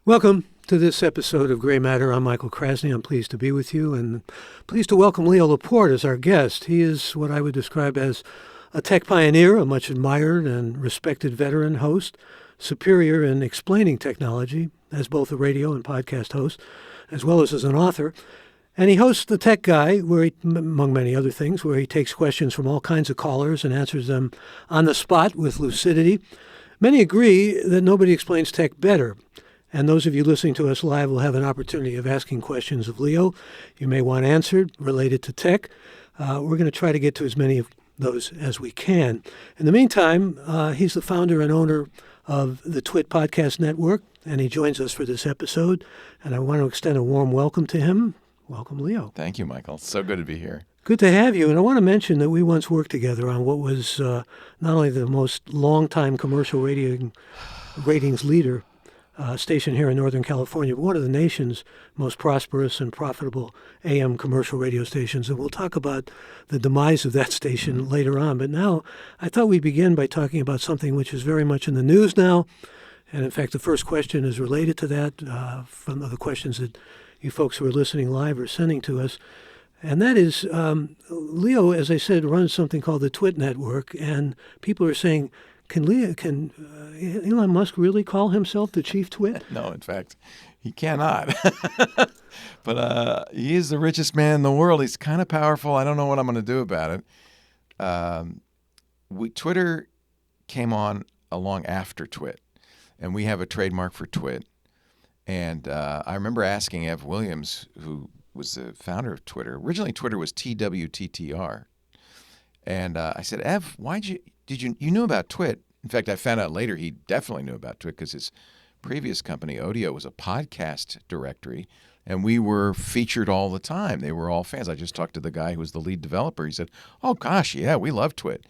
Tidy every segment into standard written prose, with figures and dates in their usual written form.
Welcome to this episode of Gray Matter. I'm Michael Krasny. I'm pleased to be with you and pleased to welcome Leo Laporte as our guest. He is what I would describe as a tech pioneer, a much admired and respected veteran host, superior in explaining technology as both a radio and podcast host, as well as an author. And he hosts The Tech Guy, where he, among many other things, where he takes questions from all kinds of callers and answers them on the spot with lucidity. Many agree that nobody explains tech better. And those of you listening to us live will have an opportunity of asking questions of Leo you may want answered related to tech. We're going to try to get to as many of those as we can. In the meantime, he's the founder and owner of the Twit Podcast Network, and he joins us for this episode. And I want to extend a warm welcome to him. Welcome, Leo. Thank you, Michael. So good to be here. Good to have you. And I want to mention that we once worked together on what was not only the most long-time commercial radio ratings leader station here in Northern California, but one of the nation's most prosperous and profitable AM commercial radio stations. And we'll talk about the demise of that station later on. But now I thought we'd begin by talking about something which is very much in the news now. And in fact, the first question is related to that from the questions that you folks who are listening live are sending to us. And that is, Leo, as I said, runs something called the Twit Network. And people are saying, can Elon Musk really call himself the chief twit? No, in fact, he cannot. But he is the richest man in the world. He's kind of powerful. I don't know what I'm going to do about it. Twitter came on along after Twit, and we have a trademark for Twit. And I remember asking Ev Williams, who was the founder of Twitter. Originally, Twitter was TWTTR. And I said, Ev, you knew about Twit? In fact, I found out later he definitely knew about Twit because his previous company, Odeo, was a podcast directory, and we were featured all the time. They were all fans. I just talked to the guy who was the lead developer. He said, oh, gosh, yeah, we love Twit.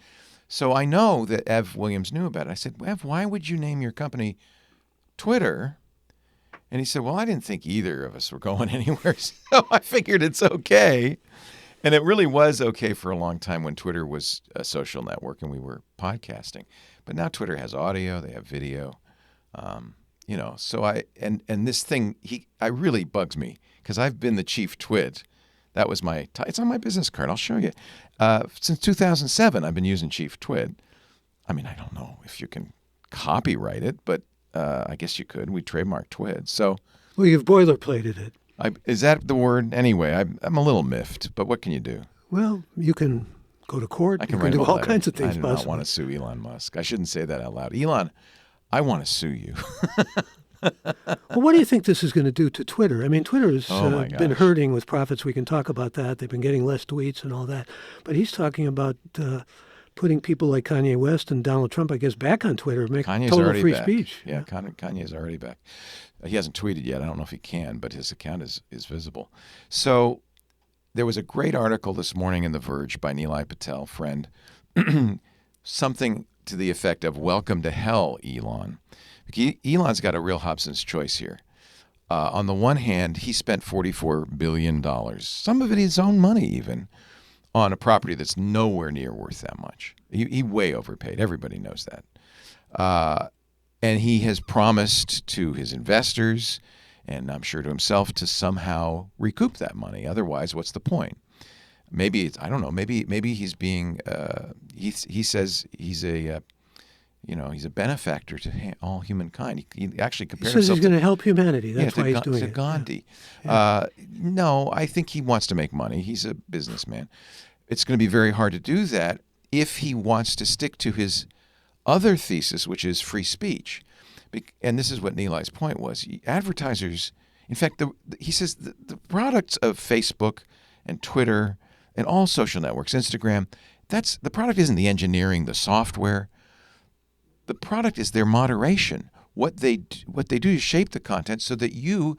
So I know that Ev Williams knew about it. I said, Ev, why would you name your company Twitter? And he said, well, I didn't think either of us were going anywhere, so I figured it's okay. And it really was okay for a long time when Twitter was a social network and we were podcasting. But now Twitter has audio, they have video, So this thing, I really bugs me because I've been the chief twit. That was it's on my business card. I'll show you. Since 2007, I've been using chief twit. I mean, I don't know if you can copyright it, but I guess you could. We trademarked twit. So, well, you've boilerplated it. Is that the word? Anyway, I'm a little miffed, but what can you do? Well, you can go to court. I can do all kinds of things. I do not want to sue Elon Musk. I shouldn't say that out loud. Elon, I want to sue you. Well, what do you think this is going to do to Twitter? I mean, Twitter has been hurting with profits. We can talk about that. They've been getting less tweets and all that. But he's talking about putting people like Kanye West and Donald Trump, I guess, back on Twitter, make total free speech. Yeah, Kanye's already back. He hasn't tweeted yet. I don't know if he can, but his account is visible. So there was a great article this morning in The Verge by Nilay Patel, friend, something to the effect of welcome to hell, Elon. Elon's got a real Hobson's choice here. On the one hand, he spent $44 billion, some of it his own money even, on a property that's nowhere near worth that much. He way overpaid. Everybody knows that. And he has promised to his investors, and I'm sure to himself, to somehow recoup that money. Otherwise, what's the point? Maybe I don't know. Maybe he's being. He says he's a benefactor to all humankind. He actually compares himself. He says he's going to help humanity. That's why he's doing it. To Gandhi. Yeah. No, I think he wants to make money. He's a businessman. It's going to be very hard to do that if he wants to stick to his other thesis, which is free speech. And this is what Nilay's point was. Advertisers, in fact, he says the products of Facebook and Twitter and all social networks, Instagram, the product isn't the engineering, the software. The product is their moderation. What they do is shape the content so that you,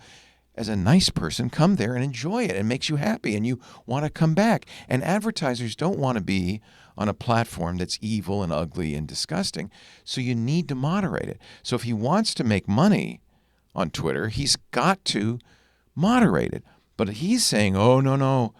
as a nice person, come there and enjoy it and makes you happy and you want to come back. And advertisers don't want to be on a platform that's evil and ugly and disgusting. So you need to moderate it. So if he wants to make money on Twitter, he's got to moderate it. But he's saying, oh, no,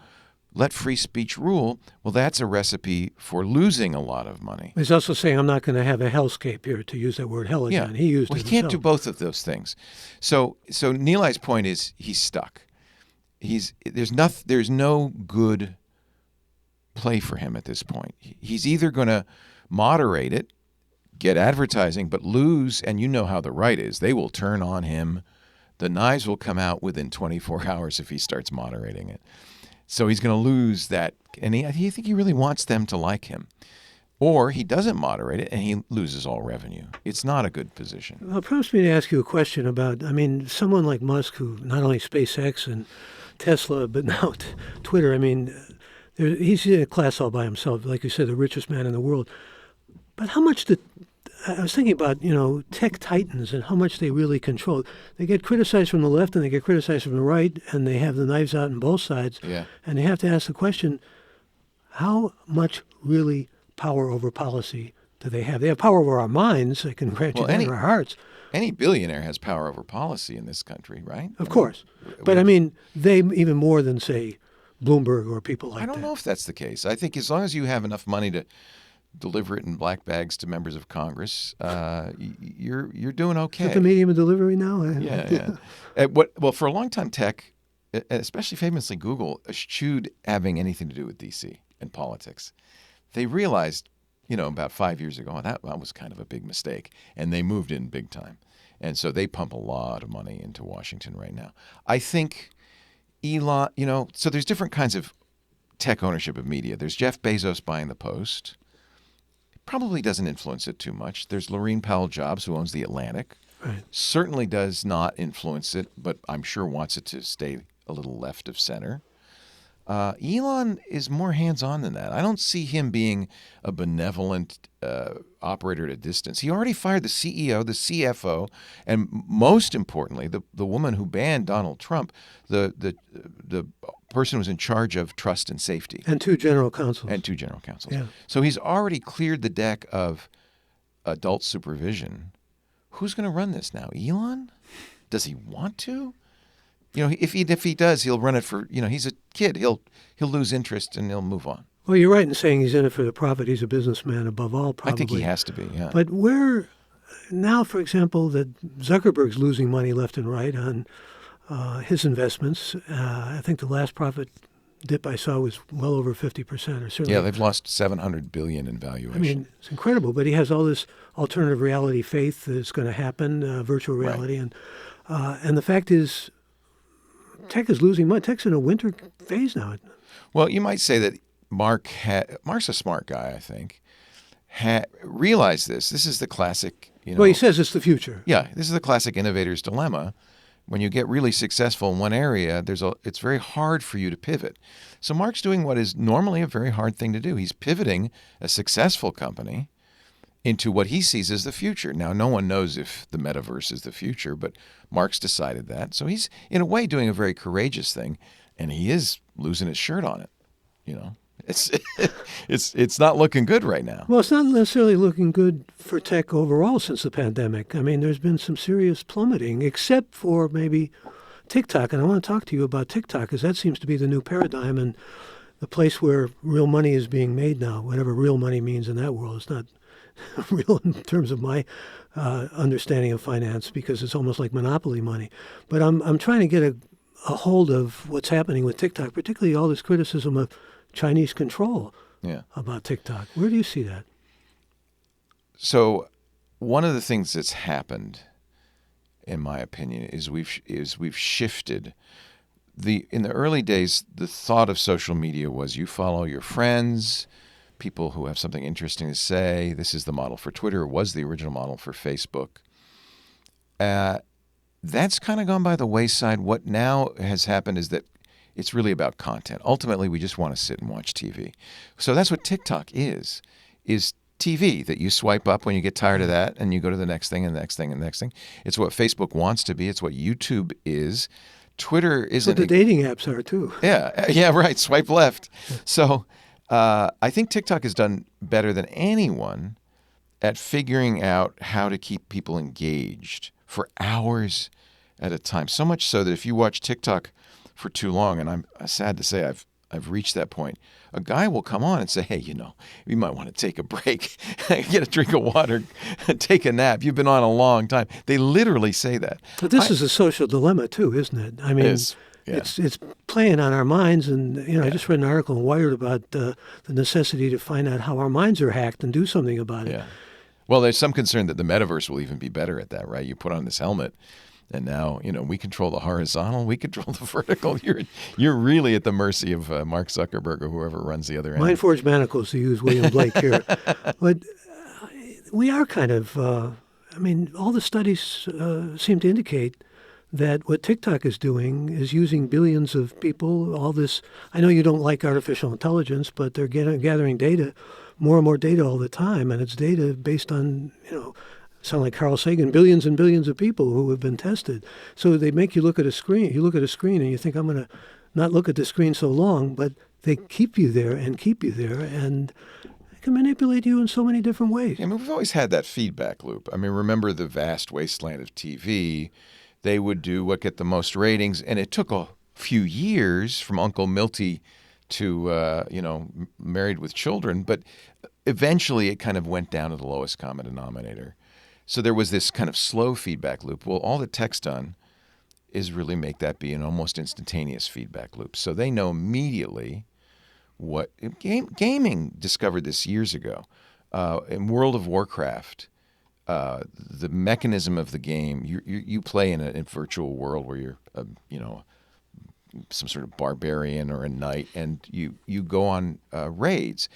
let free speech rule, well, that's a recipe for losing a lot of money. He's also saying, I'm not going to have a hellscape here, to use that word hell again. Yeah. He used well, it he can't do himself. both of those things. So Nilai's point is he's stuck. There's no good play for him at this point. He's either going to moderate it, get advertising, but lose, and you know how the right is. They will turn on him. The knives will come out within 24 hours if he starts moderating it. So he's going to lose that, and I think he really wants them to like him. Or he doesn't moderate it, and he loses all revenue. It's not a good position. Well, it prompts me to ask you a question about, someone like Musk, who not only SpaceX and Tesla, but now Twitter, he's in a class all by himself, like you said, the richest man in the world. But how much I was thinking about, tech titans and how much they really control. They get criticized from the left and they get criticized from the right, and they have the knives out on both sides. Yeah. And they have to ask the question, how much really power over policy do they have? They have power over our minds. They can grant you that in our hearts. Any billionaire has power over policy in this country, right? Of course. But they even more than, say, Bloomberg or people like that. I don't know if that's the case. I think as long as you have enough money to deliver it in black bags to members of Congress, you're doing okay. Is that the medium of delivery now? Yeah. Well, for a long time, tech, especially famously Google, eschewed having anything to do with D.C. and politics. They realized, about 5 years ago, that was kind of a big mistake, and they moved in big time. And so they pump a lot of money into Washington right now. I think Elon, so there's different kinds of tech ownership of media. There's Jeff Bezos buying the Post. Probably doesn't influence it too much. There's Laurene Powell Jobs, who owns The Atlantic. Right. Certainly does not influence it, but I'm sure wants it to stay a little left of center. Elon is more hands-on than that. I don't see him being a benevolent operator at a distance. He already fired the CEO, the CFO, and most importantly, the woman who banned Donald Trump, the person who was in charge of trust and safety. And two general counsels. Yeah. So he's already cleared the deck of adult supervision. Who's going to run this now? Elon? Does he want to? If he does, he'll run it for, he's a kid. He'll lose interest and he'll move on. Well, you're right in saying he's in it for the profit. He's a businessman above all, probably. I think he has to be, yeah. But where now, for example, that Zuckerberg's losing money left and right on his investments. I think the last profit dip I saw was well over 50%, or certainly. Yeah, they've lost $700 billion in valuation. It's incredible. But he has all this alternative reality faith that it's going to happen, virtual reality, right. And the fact is, tech is losing money. Tech's in a winter phase now. Well, you might say that Mark's a smart guy, I think. Realized this. This is the classic, Well, he says it's the future. Yeah, this is the classic innovator's dilemma. When you get really successful in one area, it's very hard for you to pivot. So Mark's doing what is normally a very hard thing to do. He's pivoting a successful company into what he sees as the future. Now, no one knows if the metaverse is the future, but Mark's decided that. So he's, in a way, doing a very courageous thing, and he is losing his shirt on it. It's not looking good right now. Well, it's not necessarily looking good for tech overall since the pandemic. There's been some serious plummeting, except for maybe TikTok. And I want to talk to you about TikTok, because that seems to be the new paradigm and the place where real money is being made now, whatever real money means in that world. It's not real in terms of my understanding of finance, because it's almost like monopoly money. But I'm trying to get a hold of what's happening with TikTok, particularly all this criticism of Chinese control about TikTok. Where do you see that? So one of the things that's happened, in my opinion, is we've shifted. In the early days, the thought of social media was you follow your friends, people who have something interesting to say. This is the model for Twitter. It was the original model for Facebook. That's kind of gone by the wayside. What now has happened is that it's really about content. Ultimately, we just want to sit and watch TV. So that's what TikTok is TV that you swipe up when you get tired of that and you go to the next thing and the next thing and the next thing. It's what Facebook wants to be. It's what YouTube is. Twitter isn't. But the dating apps are too. Yeah, right. Swipe left. So I think TikTok has done better than anyone at figuring out how to keep people engaged for hours at a time. So much so that if you watch TikTok for too long, and I'm sad to say I've reached that point. A guy will come on and say, hey, you might want to take a break, get a drink of water, take a nap. You've been on a long time. They literally say that. But this is a social dilemma too, isn't it? I mean, yeah. it's playing on our minds. And, I just read an article in Wired about the necessity to find out how our minds are hacked and do something about it. Yeah. Well, there's some concern that the metaverse will even be better at that, right? You put on this helmet, and now, we control the horizontal, we control the vertical. You're really at the mercy of Mark Zuckerberg or whoever runs the other end. Mind Forged Manacles, to use William Blake here. But we are kind of, all the studies seem to indicate that what TikTok is doing is using billions of people, all this. I know you don't like artificial intelligence, but they're gathering data, more and more data all the time, and it's data based on, sound like Carl Sagan, billions and billions of people who have been tested. So they make you look at a screen. You look at a screen and you think, I'm going to not look at the screen so long, but they keep you there and keep you there, and they can manipulate you in so many different ways. We've always had that feedback loop. Rember the vast wasteland of TV. They would do what get the most ratings, and it took a few years from Uncle Milty to, Married with Children, but eventually it kind of went down to the lowest common denominator. So there was this kind of slow feedback loop. Well, all the tech's done is really make that be an almost instantaneous feedback loop. So they know immediately what gaming discovered this years ago. In World of Warcraft, the mechanism of the game, you play in a virtual world where you're, some sort of barbarian or a knight, and you go on raids.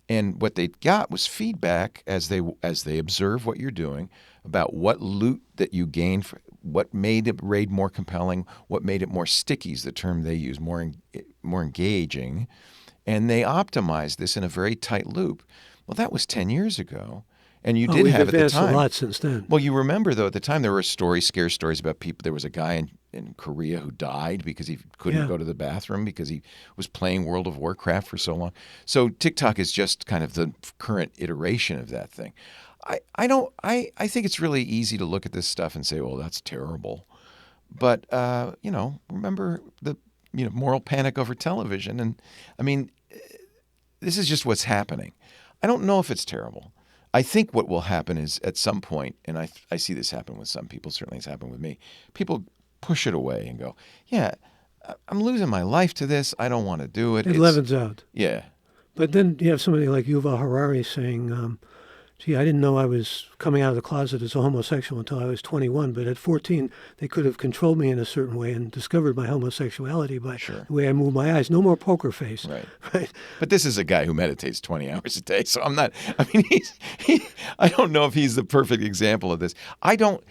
And what they got was feedback as they observe what you're doing about what loot that you gained, what made the raid more compelling, what made it more sticky is the term they use, more engaging. And they optimized this in a very tight loop. Well, that was 10 years ago. And you did have at the time. We've advanced a lot since then. Well, you remember, though, at the time there were scare stories about people. There was a guy in Korea who died because he couldn't go to the bathroom because he was playing World of Warcraft for so long. So TikTok is just kind of the current iteration of that thing. I think it's really easy to look at this stuff and say, well, that's terrible. But, remember the moral panic over television. And, this is just what's happening. I don't know if it's terrible. I think what will happen is at some point, and I see this happen with some people, certainly it's happened with me, people push it away and go, yeah, I'm losing my life to this. I don't want to do it. It levens out. Yeah. But then you have somebody like Yuval Harari saying, gee, I didn't know I was coming out of the closet as a homosexual until I was 21, but at 14, they could have controlled me in a certain way and discovered my homosexuality by the way I move my eyes. No more poker face. Right. But this is a guy who meditates 20 hours a day, so I'm not, I don't know if he's the perfect example of this. I don't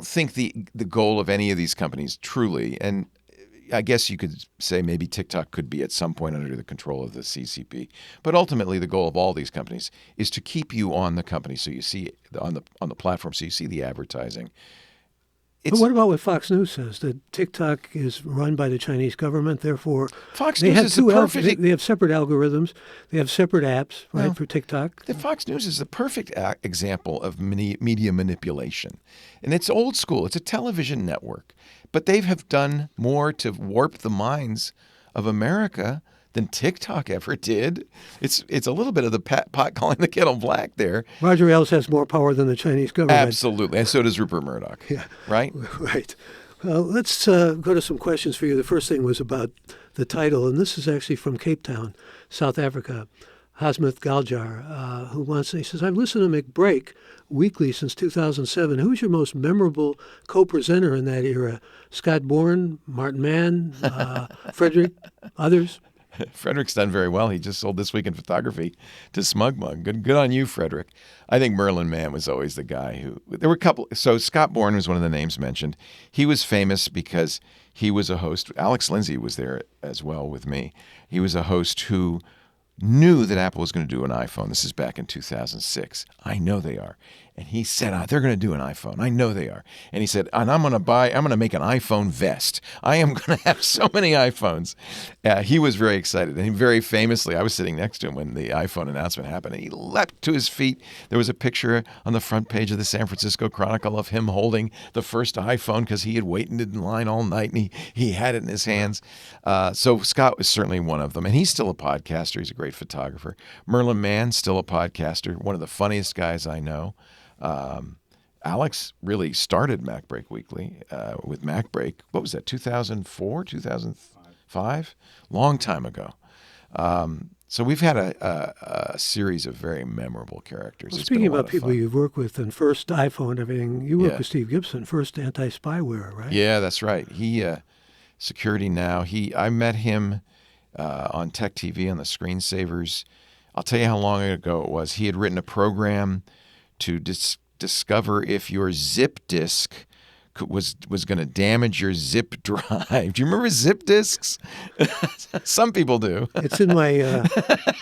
think the goal of any of these companies truly, and I guess you could say maybe TikTok could be at some point under the control of the CCP. But ultimately, the goal of all these companies is to keep you on the company, so you see on the platform, so you see the advertising. But what about what Fox News says, that TikTok is run by the Chinese government, therefore Fox News is the perfect... They have separate algorithms, they have separate apps, right, for TikTok. The Fox News is the perfect example of media manipulation. And it's old school. It's a television network. But they have done more to warp the minds of America than TikTok ever did. It's a little bit of the pot calling the kettle black there. Roger Ailes has more power than the Chinese government. Absolutely. And so does Rupert Murdoch. Yeah. Right? Right. Let's go to some questions for you. The first thing was about the title, and this is actually from Cape Town, South Africa. Hasmuth Galjar, he says, I've listened to McBreak weekly since 2007. Who's your most memorable co-presenter in that era? Scott Bourne, Martin Mann, Frederick, others? Frederick's done very well. He just sold This Week in Photography to SmugMug. Good on you, Frederick. I think Merlin Mann was always the guy who... There were a couple... So Scott Bourne was one of the names mentioned. He was famous because he was a host. Alex Lindsay was there as well with me. He was a host who knew that Apple was going to do an iPhone. This is back in 2006. I know they are. And he said, they're going to do an iPhone. I know they are. And he said, and I'm going to make an iPhone vest. I am going to have so many iPhones. He was very excited. And he very famously, I was sitting next to him when the iPhone announcement happened, and he leapt to his feet. There was a picture on the front page of the San Francisco Chronicle of him holding the first iPhone because he had waited in line all night, and he had it in his hands. So Scott was certainly one of them. And he's still a podcaster. He's a great photographer. Merlin Mann, still a podcaster, one of the funniest guys I know. Alex really started MacBreak Weekly with MacBreak. What was that, 2004, 2005? Long time ago. So we've had a series of very memorable characters. Well, speaking about people you've worked with and first iPhone and everything, you worked with Steve Gibson, first anti-spyware, right? Yeah, that's right. He Security Now. I met him on Tech TV on the Screensavers. I'll tell you how long ago it was. He had written a program to discover if your zip disk was going to damage your zip drive. Do you remember zip disks? Some people do. It's in my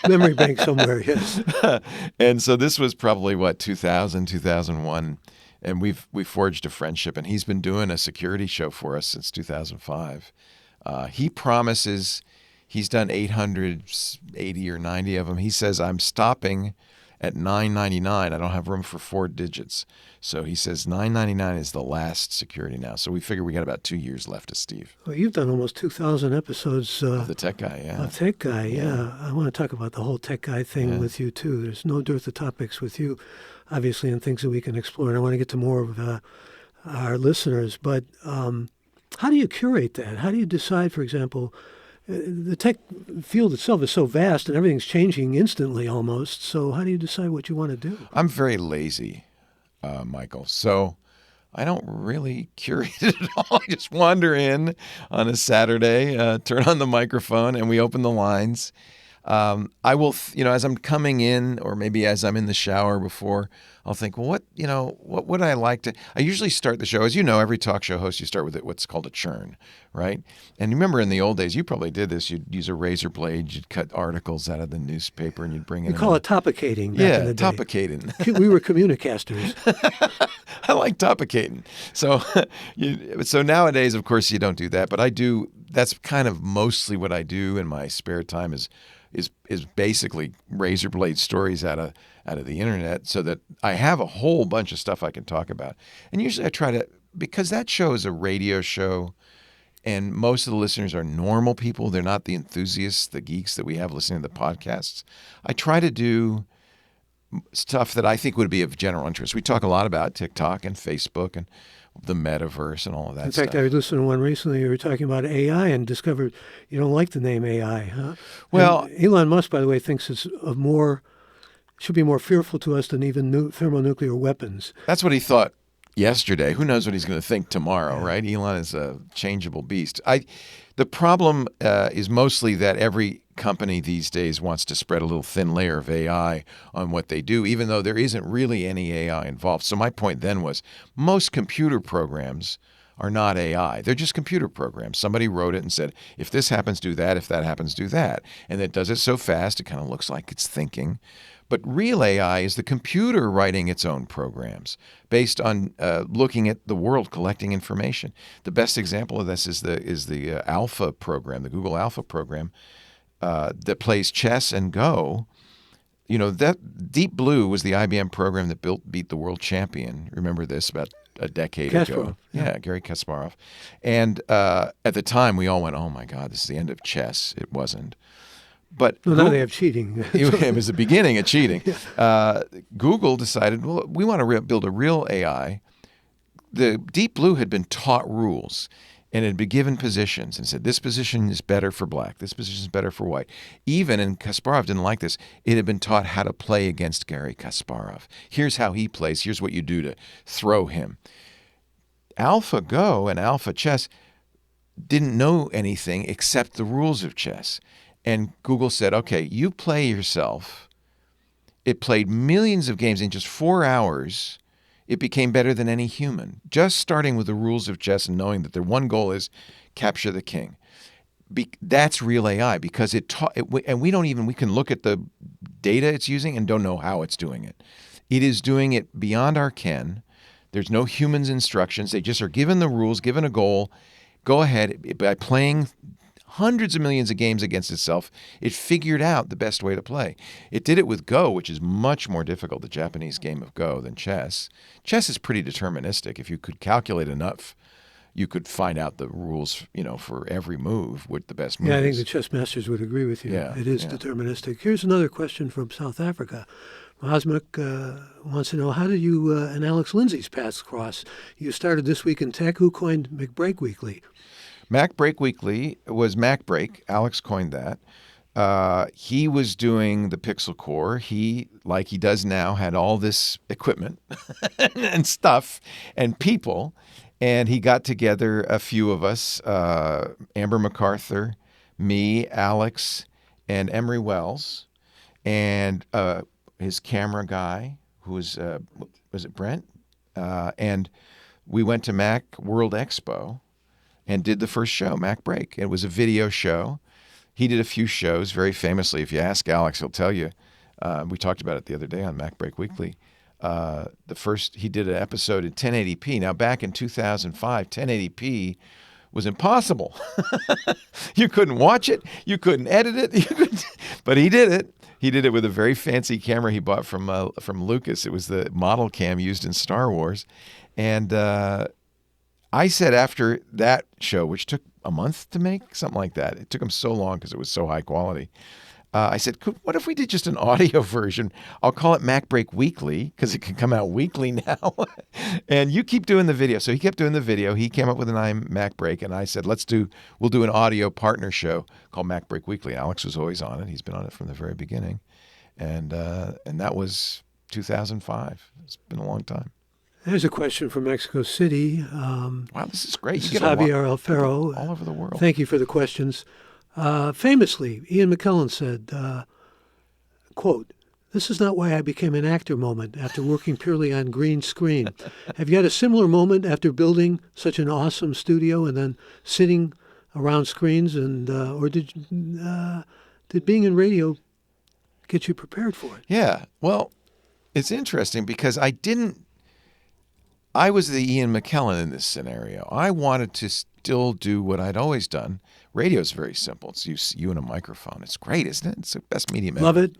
memory bank somewhere, yes. And so this was probably, 2000, 2001. And we forged a friendship. And he's been doing a security show for us since 2005. He promises, he's done 880 or 90 of them. He says, I'm stopping at $9.99. I don't have room for 4 digits. So he says $9.99 is the last Security Now. So we figure we got about 2 years left of Steve. Well, you've done almost 2,000 episodes. Of The Tech Guy, yeah. Of Tech Guy, yeah. I want to talk about the whole Tech Guy thing with you, too. There's no dearth of topics with you, obviously, and things that we can explore. And I want to get to more of our listeners. But how do you curate that? How do you decide, for example, the tech field itself is so vast and everything's changing instantly almost. So how do you decide what you want to do? I'm very lazy, Michael. So I don't really curate it at all. I just wander in on a Saturday, turn on the microphone, and we open the lines. I will, as I'm coming in, or maybe as I'm in the shower before, I'll think, well, what would I like to? I usually start the show, as you know, every talk show host, you start with what's called a churn, right? And remember in the old days, you probably did this. You'd use a razor blade, you'd cut articles out of the newspaper, and you'd bring in. You call it topicating back in the day. Yeah, topicating. We were communicasters. I like topicating. So nowadays, of course, you don't do that, but I do. That's kind of mostly what I do in my spare time is basically razor blade stories out of the internet, so that I have a whole bunch of stuff I can talk about. And usually I try to, because that show is a radio show and most of the listeners are normal people. They're not the enthusiasts, the geeks that we have listening to the podcasts. I try to do stuff that I think would be of general interest. We talk a lot about TikTok and Facebook and the metaverse and all of that stuff. In fact, I was listening to one recently. You were talking about AI and discovered you don't like the name AI, huh? Well, and Elon Musk, by the way, thinks it's should be more fearful to us than even thermonuclear weapons. That's what he thought yesterday. Who knows what he's going to think tomorrow, right? Elon is a changeable beast. The problem is mostly that every company these days wants to spread a little thin layer of AI on what they do, even though there isn't really any AI involved. So my point then was most computer programs are not AI. They're just computer programs. Somebody wrote it and said, if this happens, do that. If that happens, do that. And it does it so fast, it kind of looks like it's thinking. But real AI is the computer writing its own programs based on looking at the world, collecting information. The best example of this is the Alpha program, the Google Alpha program that plays chess and Go. You know, that Deep Blue was the IBM program that beat the world champion. Remember this about a decade ago? Yeah, Garry Kasparov. And at the time, we all went, "Oh my God, this is the end of chess." It wasn't. But now they have cheating. It was the beginning of cheating. Google decided, well, we want to build a real AI. The Deep Blue had been taught rules and had been given positions and said, this position is better for black, this position is better for white. Even, and Kasparov didn't like this, it had been taught how to play against Garry Kasparov. Here's how he plays. Here's what you do to throw him. AlphaGo and Alpha Chess didn't know anything except the rules of chess. And Google said, okay, you play yourself. It played millions of games in just 4 hours. It became better than any human, just starting with the rules of chess and knowing that their one goal is capture the king. That's real AI because and we can look at the data it's using and don't know how it's doing it. It is doing it beyond our ken. There's no humans instructions. They just are given the rules, given a goal. Go ahead. By playing hundreds of millions of games against itself, it figured out the best way to play. It did it with Go, which is much more difficult, the Japanese game of Go, than chess. Chess is pretty deterministic. If you could calculate enough, you could find out the rules, for every move, what the best move Yeah, I think is. the chess masters would agree with you. Yeah, It is deterministic. Here's another question from South Africa. Osmuk wants to know, how did you and Alex Lindsay's paths cross? You started This Week in Tech. Who coined McBreak Weekly? Mac Break Weekly was Mac Break. Alex coined that. He was doing the Pixel Core. He, like he does now, had all this equipment and stuff and people. And he got together a few of us, Amber MacArthur, me, Alex, and Emery Wells, and his camera guy, who was it Brent? And we went to Mac World Expo and did the first show, Mac Break. It was a video show. He did a few shows, very famously. If you ask Alex, he'll tell you. We talked about it the other day on Mac Break Weekly. He did an episode in 1080p. Now, back in 2005, 1080p was impossible. You couldn't watch it. You couldn't edit it. But he did it. He did it with a very fancy camera he bought from Lucas. It was the model cam used in Star Wars. And I said after that show, which took a month to make, something like that. It took him so long because it was so high quality. I said, what if we did just an audio version? I'll call it Mac Break Weekly because it can come out weekly now. And you keep doing the video. So he kept doing the video. He came up with an Mac Break. And I said, we'll do an audio partner show called Mac Break Weekly. Alex was always on it. He's been on it from the very beginning. And that was 2005. It's been a long time. There's a question from Mexico City. Wow, this is great. This You is get Javier Alfaro. all over the world. Thank you for the questions. Famously, Ian McKellen said, quote, "This is not why I became an actor moment after working purely on green screen." Have you had a similar moment after building such an awesome studio and then sitting around screens, and or did being in radio get you prepared for it? Yeah. Well, it's interesting because I was the Ian McKellen in this scenario. I wanted to still do what I'd always done. Radio is very simple. It's you and a microphone. It's great, isn't it? It's the best medium ever. Love it.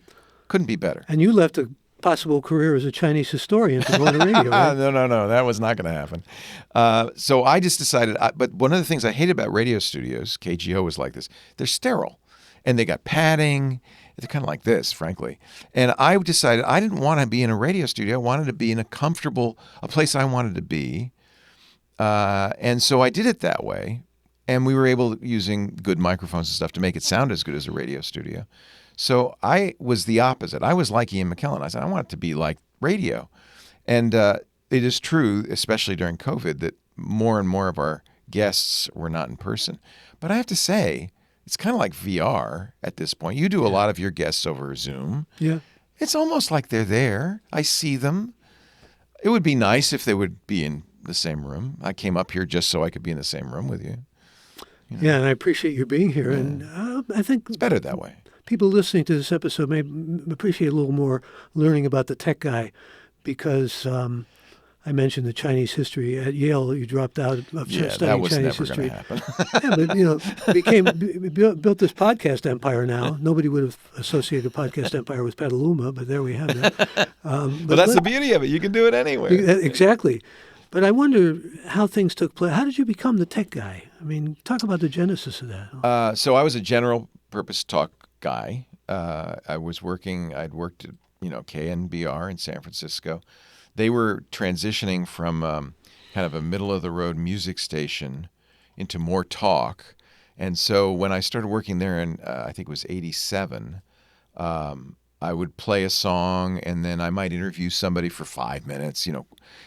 Couldn't be better. And you left a possible career as a Chinese historian to go into radio, right? No. That was not going to happen. So I just decided, but one of the things I hate about radio studios, KGO was like this, they're sterile. And they got padding. They're kind of like this, frankly. And I decided I didn't want to be in a radio studio. I wanted to be in a place I wanted to be. And so I did it that way. And we were able, using good microphones and stuff, to make it sound as good as a radio studio. So I was the opposite. I was like Ian McKellen. I said, I want it to be like radio. And it is true, especially during COVID, that more and more of our guests were not in person. But I have to say, it's kind of like VR at this point. You do a lot of your guests over Zoom. Yeah. It's almost like they're there. I see them. It would be nice if they would be in the same room. I came up here just so I could be in the same room with you. Yeah, and I appreciate you being here. Yeah. And I think it's better that way. People listening to this episode may appreciate a little more learning about the tech guy, because I mentioned the Chinese history at Yale. You dropped out of studying Chinese history. That was never going to happen. But built this podcast empire. Now nobody would have associated podcast empire with Petaluma, but there we have it. But that's the beauty of it. You can do it anywhere. Exactly. But I wonder how things took place. How did you become the tech guy? I mean, talk about the genesis of that. So I was a general purpose talk guy. I'd worked at KNBR in San Francisco. They were transitioning from kind of a middle-of-the-road music station into more talk. And so when I started working there in, I think it was 87, I would play a song and then I might interview somebody for 5 minutes.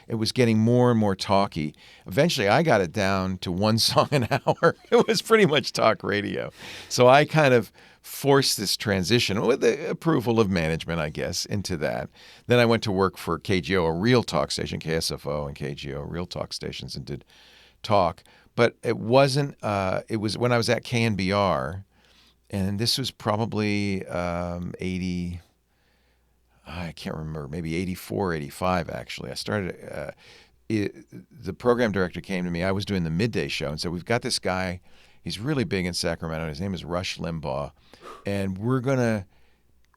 It was getting more and more talky. Eventually, I got it down to one song an hour. It was pretty much talk radio. So I kind of forced this transition with the approval of management, I guess, into that. Then I went to work for KGO, a real talk station, KSFO and KGO, real talk stations, and did talk. But it wasn't, it was when I was at KNBR, and this was probably 80, I can't remember, maybe 84, 85, actually. I started, the program director came to me. I was doing the midday show and said, we've got this guy. He's really big in Sacramento. His name is Rush Limbaugh. And we're going to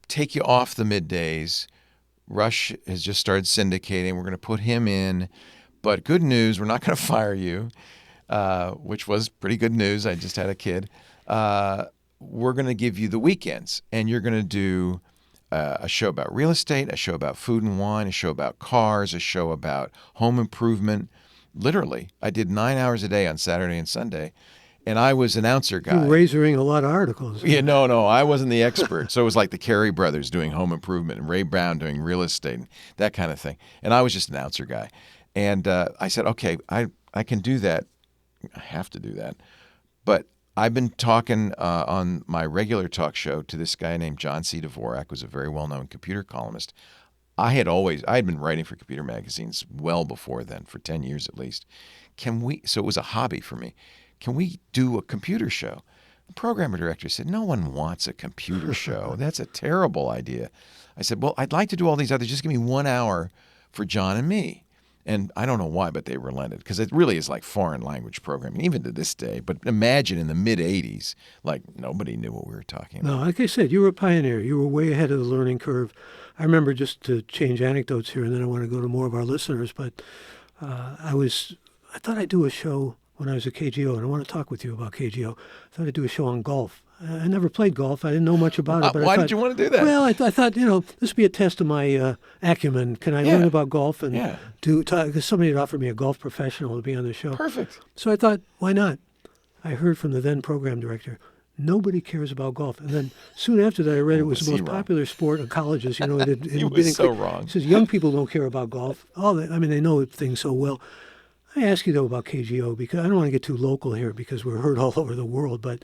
take you off the middays. Rush has just started syndicating. We're going to put him in. But good news, we're not going to fire you, which was pretty good news. I just had a kid. We're going to give you the weekends, and you're going to do a show about real estate, a show about food and wine, a show about cars, a show about home improvement. Literally, I did 9 hours a day on Saturday and Sunday, and I was announcer guy. You were razoring a lot of articles. Yeah, no, I wasn't the expert. So it was like the Carey brothers doing home improvement and Ray Brown doing real estate and that kind of thing. And I was just an announcer guy. And I said, okay, I can do that. I have to do that. But I've been talking on my regular talk show to this guy named John C. Dvorak, who's a very well-known computer columnist. I had been writing for computer magazines well before then, for 10 years at least. So it was a hobby for me. Can we do a computer show? The programmer director said, no one wants a computer show. That's a terrible idea. I said, well, I'd like to do all these others. Just give me 1 hour for John and me. And I don't know why, but they relented, because it really is like foreign language programming, even to this day. But imagine in the mid-'80s, like nobody knew what we were talking about. No, like I said, you were a pioneer. You were way ahead of the learning curve. I remember, just to change anecdotes here, and then I want to go to more of our listeners, but I thought I'd do a show when I was at KGO, and I want to talk with you about KGO. I thought I'd do a show on golf. I never played golf. I didn't know much about it. But Why did you want to do that? Well, I thought, this would be a test of my acumen. Can I learn about golf and because somebody had offered me a golf professional to be on the show. Perfect. So I thought, why not? I heard from the then program director, nobody cares about golf. And then soon after that, I read it was the most popular sport in colleges. He was so wrong. He says, young people don't care about golf. They know things so well. I ask you, though, about KGO, because I don't want to get too local here because we're heard all over the world. But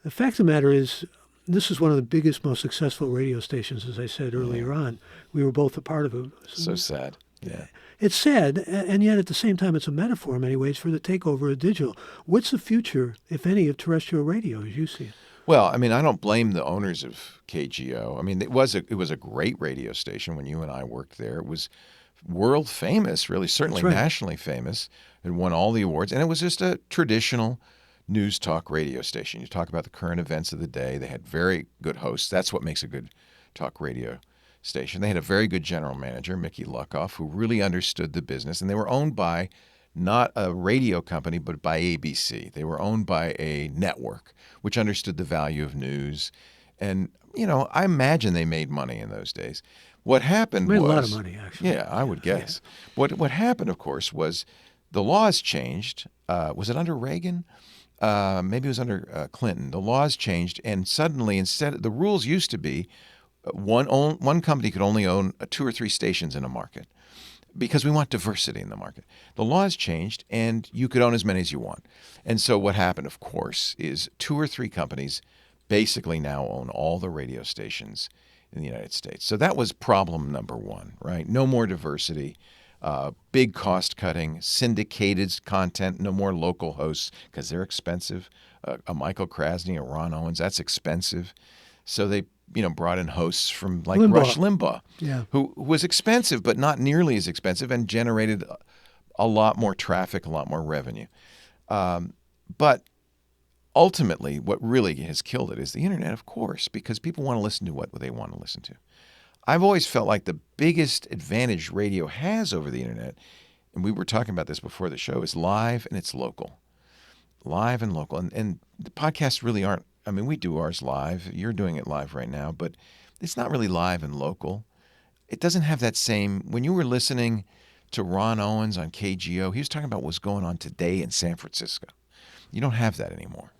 the fact of the matter is, this is one of the biggest, most successful radio stations, as I said earlier on. We were both a part of it. So sad. Yeah. It's sad, and yet at the same time, it's a metaphor in many ways for the takeover of digital. What's the future, if any, of terrestrial radio as you see it? Well, I don't blame the owners of KGO. It was a great radio station when you and I worked there. It was world famous, really, certainly nationally famous. It won all the awards, and it was just a traditional news talk radio station. You talk about the current events of the day. They had very good hosts. That's what makes a good talk radio station. They had a very good general manager, Mickey Luckoff, who really understood the business, and they were owned by not a radio company, but by ABC. They were owned by a network, which understood the value of news. And, I imagine they made money in those days. What happened was... Made a lot of money, actually. Yeah, I would guess. Yeah. What happened, of course, was the laws changed. Was it under Reagan? Maybe it was under Clinton. The laws changed, and suddenly, the rules used to be one company could only own 2 or 3 stations in a market, because we want diversity in the market. The laws changed, and you could own as many as you want. And so what happened, of course, is 2 or 3 companies basically now own all the radio stations in the United States. So that was problem number one, right? No more diversity, big cost cutting, syndicated content, no more local hosts because they're expensive. A Michael Krasny, a Ron Owens, that's expensive. So they brought in hosts from like Rush Limbaugh, who was expensive, but not nearly as expensive, and generated a lot more traffic, a lot more revenue. But ultimately, what really has killed it is the internet, of course, because people want to listen to what they want to listen to. I've always felt like the biggest advantage radio has over the internet, and we were talking about this before the show, is live and it's local. Live and local. And the podcasts really aren't. We do ours live. You're doing it live right now, but it's not really live and local. It doesn't have that same... When you were listening to Ron Owens on KGO, he was talking about what's going on today in San Francisco. You don't have that anymore.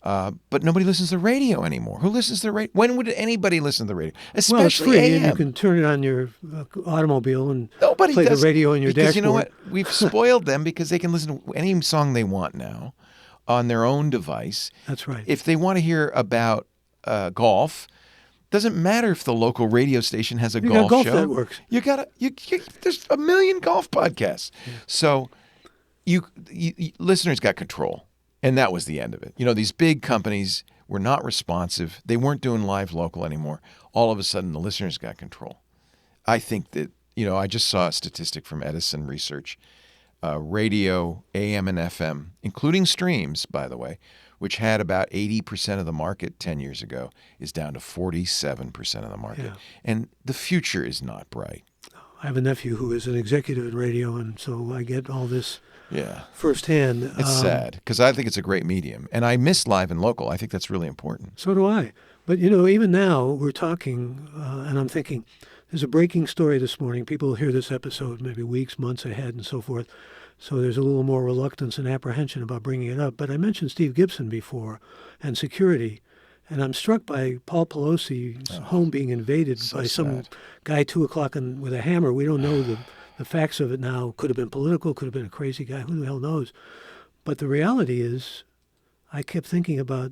But nobody listens to the radio anymore. Who listens to the radio? When would anybody listen to the radio? Especially well, it's free. AM. You can turn it on your automobile and Nobody play does, the radio in your because dashboard. You know what? We've spoiled them because they can listen to any song they want now on their own device. That's right. If they want to hear about golf, doesn't matter if the local radio station has a golf golf show. Networks. There's a million golf podcasts. Yeah. So you listeners got control, and that was the end of it. These big companies were not responsive. They weren't doing live local anymore. All of a sudden, the listeners got control, I think that, I just saw a statistic from Edison Research. Radio, AM and FM, including streams, by the way, which had about 80% of the market 10 years ago, is down to 47% of the market. Yeah. And the future is not bright. I have a nephew who is an executive in radio, and so I get all this Yeah. firsthand. It's sad because I think it's a great medium. And I miss live and local. I think that's really important. So do I. But, even now we're talking, and I'm thinking, there's a breaking story this morning. People will hear this episode maybe weeks, months ahead, and so forth. So there's a little more reluctance and apprehension about bringing it up. But I mentioned Steve Gibson before and security. And I'm struck by Paul Pelosi's home being invaded so by some sad. guy 2 o'clock with a hammer. We don't know the facts of it now. Could have been political, could have been a crazy guy. Who the hell knows? But the reality is, I kept thinking about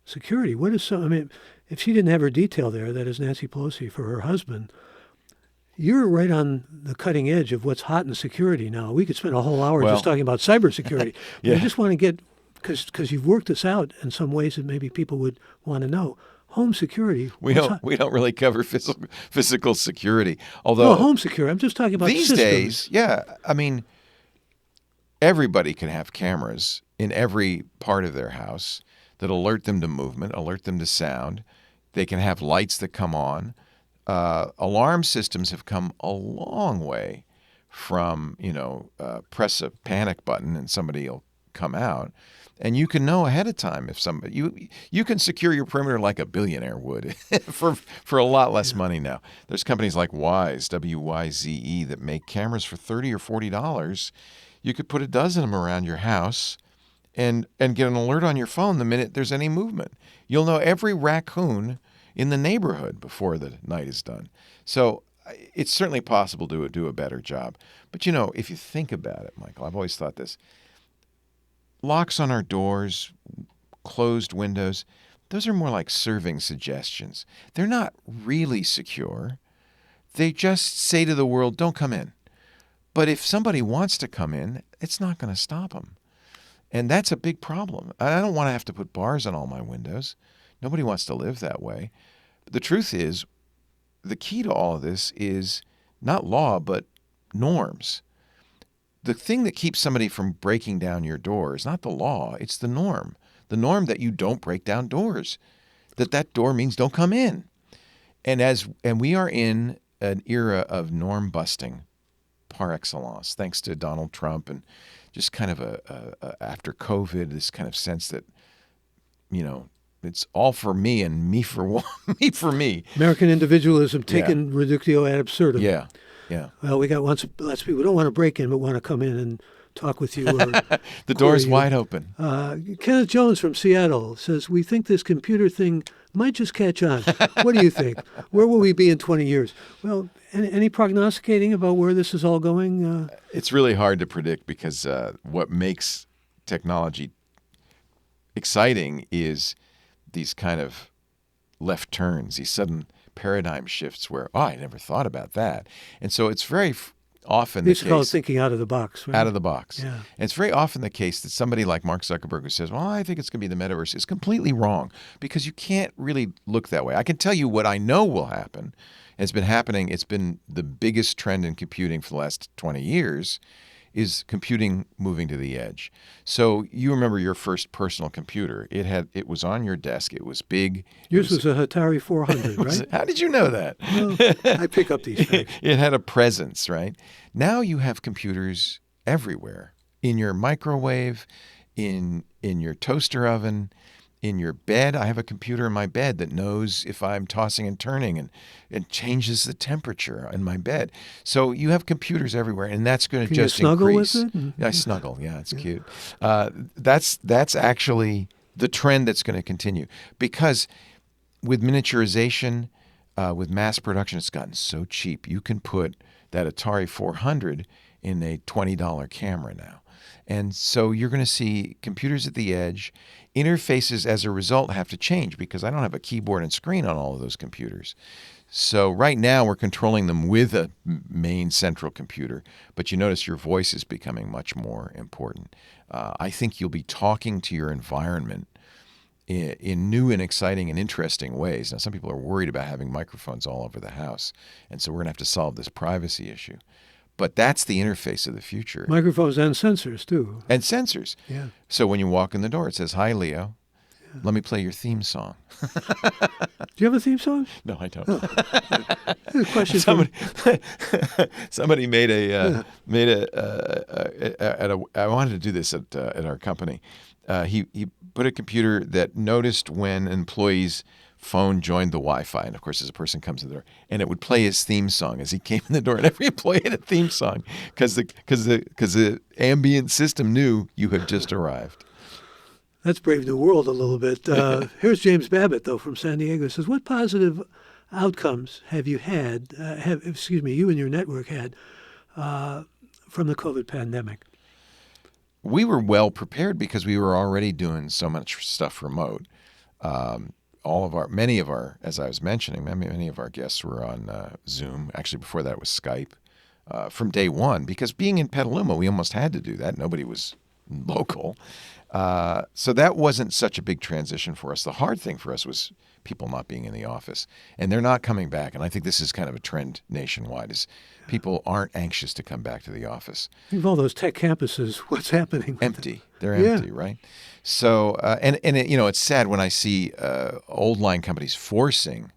security. If she didn't have her detail there, that is Nancy Pelosi for her husband, you're right on the cutting edge of what's hot in security now. We could spend a whole hour just talking about cybersecurity. Yeah. I just want to get, because you've worked this out in some ways that maybe people would want to know. Home security. We don't really cover physical security. Although no, home security. I'm just talking about these systems. days, yeah. I mean, everybody can have cameras in every part of their house that alert them to movement, alert them to sound. They can have lights that come on. Alarm systems have come a long way from, press a panic button and somebody will come out. And you can know ahead of time if somebody you can secure your perimeter like a billionaire would for a lot less money now. There's companies like Wyze, WYZE, that make cameras for $30 or $40. You could put a dozen of them around your house and get an alert on your phone the minute there's any movement. You'll know every raccoon in the neighborhood before the night is done. So it's certainly possible to do a better job. But, if you think about it, Michael, I've always thought this. Locks on our doors, closed windows, those are more like serving suggestions. They're not really secure. They just say to the world, don't come in. But if somebody wants to come in, it's not going to stop them. And that's a big problem. I don't want to have to put bars on all my windows. Nobody wants to live that way. But the truth is, the key to all of this is not law, but norms. The thing that keeps somebody from breaking down your door is not the law, it's the norm. The norm that you don't break down doors, that door means don't come in. And we are in an era of norm busting par excellence, thanks to Donald Trump and just kind of after COVID, this kind of sense that, it's all for me and me for one, me for me. American individualism taken reductio ad absurdum. Yeah. Yeah. Well, we got lots of people who don't want to break in, but want to come in and talk with you. Or the door's wide open. Kenneth Jones from Seattle says, we think this computer thing might just catch on. What do you think? Where will we be in 20 years? Well, any prognosticating about where this is all going? It's really hard to predict because what makes technology exciting is these kind of left turns, these sudden paradigm shifts where, I never thought about that. And so it's very often the case. They call it thinking out of the box, right? Out of the box. Yeah. And it's very often the case that somebody like Mark Zuckerberg who says, well, I think it's going to be the metaverse, is completely wrong because you can't really look that way. I can tell you what I know will happen. It's been happening. It's been the biggest trend in computing for the last 20 years is computing moving to the edge. So you remember your first personal computer. It was on your desk. It was big. Yours was a Atari 400, right? How did you know that? Well, I pick up these facts. It had a presence, right? Now you have computers everywhere. In your microwave, in your toaster oven, in your bed. I have a computer in my bed that knows if I'm tossing and turning and changes the temperature in my bed. So you have computers everywhere, and that's going to just snuggle increase. with it? I snuggle. Yeah, it's cute. That's actually the trend that's going to continue because with miniaturization, with mass production, it's gotten so cheap. You can put that Atari 400 in a $20 camera now. And so you're going to see computers at the edge. Interfaces as a result have to change because I don't have a keyboard and screen on all of those computers. So right now we're controlling them with a main central computer, but you notice your voice is becoming much more important. I think you'll be talking to your environment in new and exciting and interesting ways. Now, some people are worried about having microphones all over the house, and so we're going to have to solve this privacy issue. But that's the interface of the future. Microphones and sensors, too. And sensors. Yeah. So when you walk in the door, it says, "Hi, Leo. Let me play your theme song." Do you have a theme song? No, I don't. A question Somebody made I wanted to do this at our company. He put a computer that noticed when an employee's phone joined the Wi-Fi, and of course, as a person comes in the door, and it would play his theme song as he came in the door, and every employee had a theme song because the ambient system knew you had just arrived. That's brave new world a little bit. Here's James Babbitt, though, from San Diego. Says, what positive outcomes have you had, you and your network had from the COVID pandemic? We were well prepared because we were already doing so much stuff remote. Many of our, as I was mentioning, many of our guests were on Zoom. Actually, before that it was Skype from day one, because being in Petaluma, we almost had to do that. Nobody was local. So that wasn't such a big transition for us. The hard thing for us was people not being in the office, and they're not coming back. And I think this is kind of a trend nationwide, is people aren't anxious to come back to the office. Think of all those tech campuses. What's happening? Empty. They're empty, right? So, it's sad when I see old line companies forcing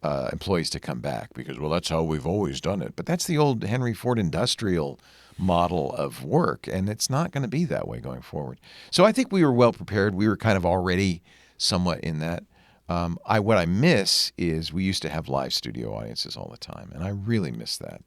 employees to come back because, well, that's how we've always done it. But that's the old Henry Ford industrial model of work, and it's not going to be that way going forward. So I think we were well prepared. We were kind of already somewhat in that. What I miss is we used to have live studio audiences all the time, and I really miss that.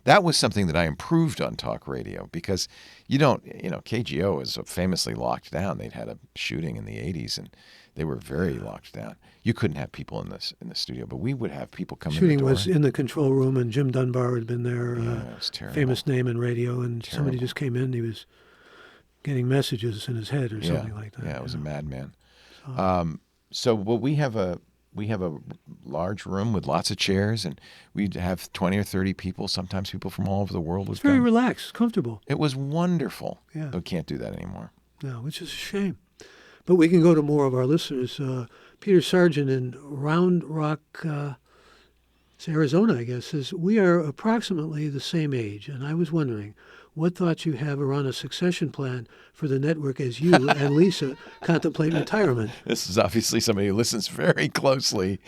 That was something that I improved on talk radio because KGO is famously locked down. They'd had a shooting in the 80s, and they were very locked down. You couldn't have people in the studio, but we would have people come in the door. Shooting was in the control room, and Jim Dunbar had been there, it was terrible. Famous name in radio, and somebody just came in. He was getting messages in his head or something like that. Yeah, it was a madman. We have a large room with lots of chairs, and we'd have 20 or 30 people. Sometimes people from all over the world would come. It's very relaxed, comfortable. It was wonderful. Yeah. But we can't do that anymore. No, which is a shame. But we can go to more of our listeners. Peter Sargent in Round Rock, Arizona, I guess, says, we are approximately the same age, and I was wondering what thoughts you have around a succession plan for the network as you and Lisa contemplate retirement. This is obviously somebody who listens very closely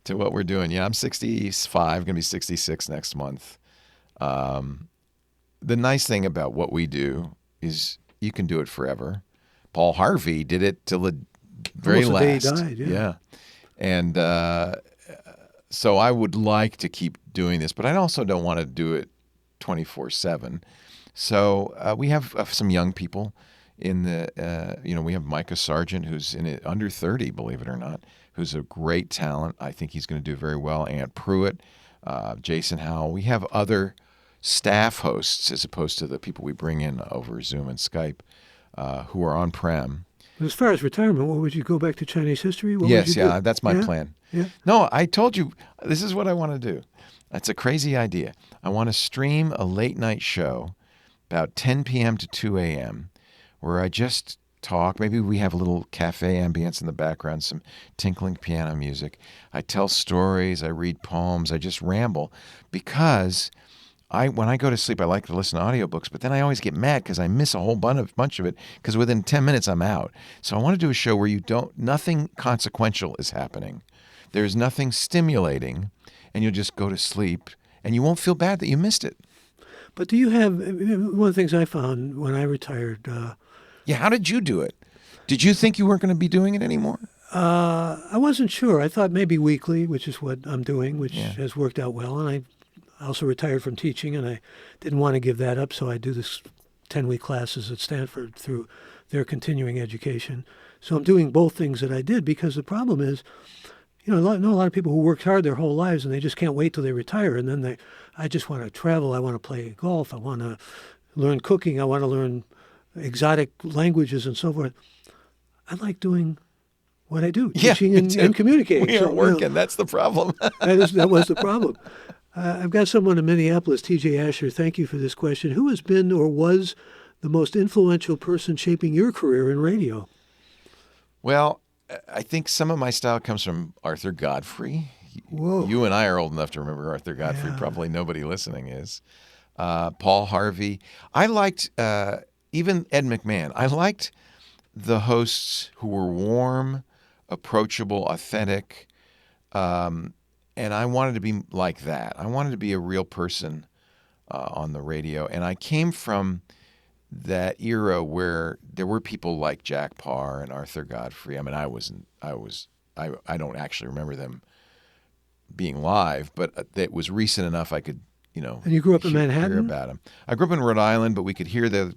to what we're doing. Yeah, I'm 65, going to be 66 next month. The nice thing about what we do is you can do it forever. Paul Harvey did it till the very almost last. The day he died, yeah. And so I would like to keep doing this, but I also don't want to do it 24/7. So we have some young people in the, we have Micah Sargent, who's in it under 30, believe it or not, who's a great talent. I think he's going to do very well. Ant Pruitt, Jason Howell. We have other staff hosts as opposed to the people we bring in over Zoom and Skype who are on-prem. As far as retirement, what would you go back to Chinese history? That's my plan. Yeah. No, I told you, this is what I want to do. That's a crazy idea. I want to stream a late-night show about 10 p.m. to 2 a.m. where I just talk. Maybe we have a little cafe ambience in the background, some tinkling piano music. I tell stories. I read poems. I just ramble because when I go to sleep, I like to listen to audiobooks, but then I always get mad because I miss a whole bunch of it because within 10 minutes I'm out. So I want to do a show where nothing consequential is happening. There's nothing stimulating, and you'll just go to sleep, and you won't feel bad that you missed it. But do you have, one of the things I found when I retired. How did you do it? Did you think you weren't going to be doing it anymore? I wasn't sure. I thought maybe weekly, which is what I'm doing, which has worked out well. And I also retired from teaching, and I didn't want to give that up. So I do this 10-week classes at Stanford through their continuing education. So I'm doing both things that I did because the problem is, I know a lot of people who worked hard their whole lives and they just can't wait till they retire. And then I just want to travel. I want to play golf. I want to learn cooking. I want to learn exotic languages and so forth. I like doing what I do, teaching and communicating. We are working. That's the problem. that was the problem. I've got someone in Minneapolis, TJ Asher. Thank you for this question. Who has been or was the most influential person shaping your career in radio? Well, I think some of my style comes from Arthur Godfrey. Whoa. You and I are old enough to remember Arthur Godfrey. Yeah. Probably nobody listening is. Paul Harvey. I liked even Ed McMahon. I liked the hosts who were warm, approachable, authentic, and I wanted to be like that. I wanted to be a real person on the radio, and I came from that era where there were people like Jack Parr and Arthur Godfrey. I mean, I don't actually remember them being live, but it was recent enough I could, And you grew up in hear Manhattan? about them. I grew up in Rhode Island, but we could hear the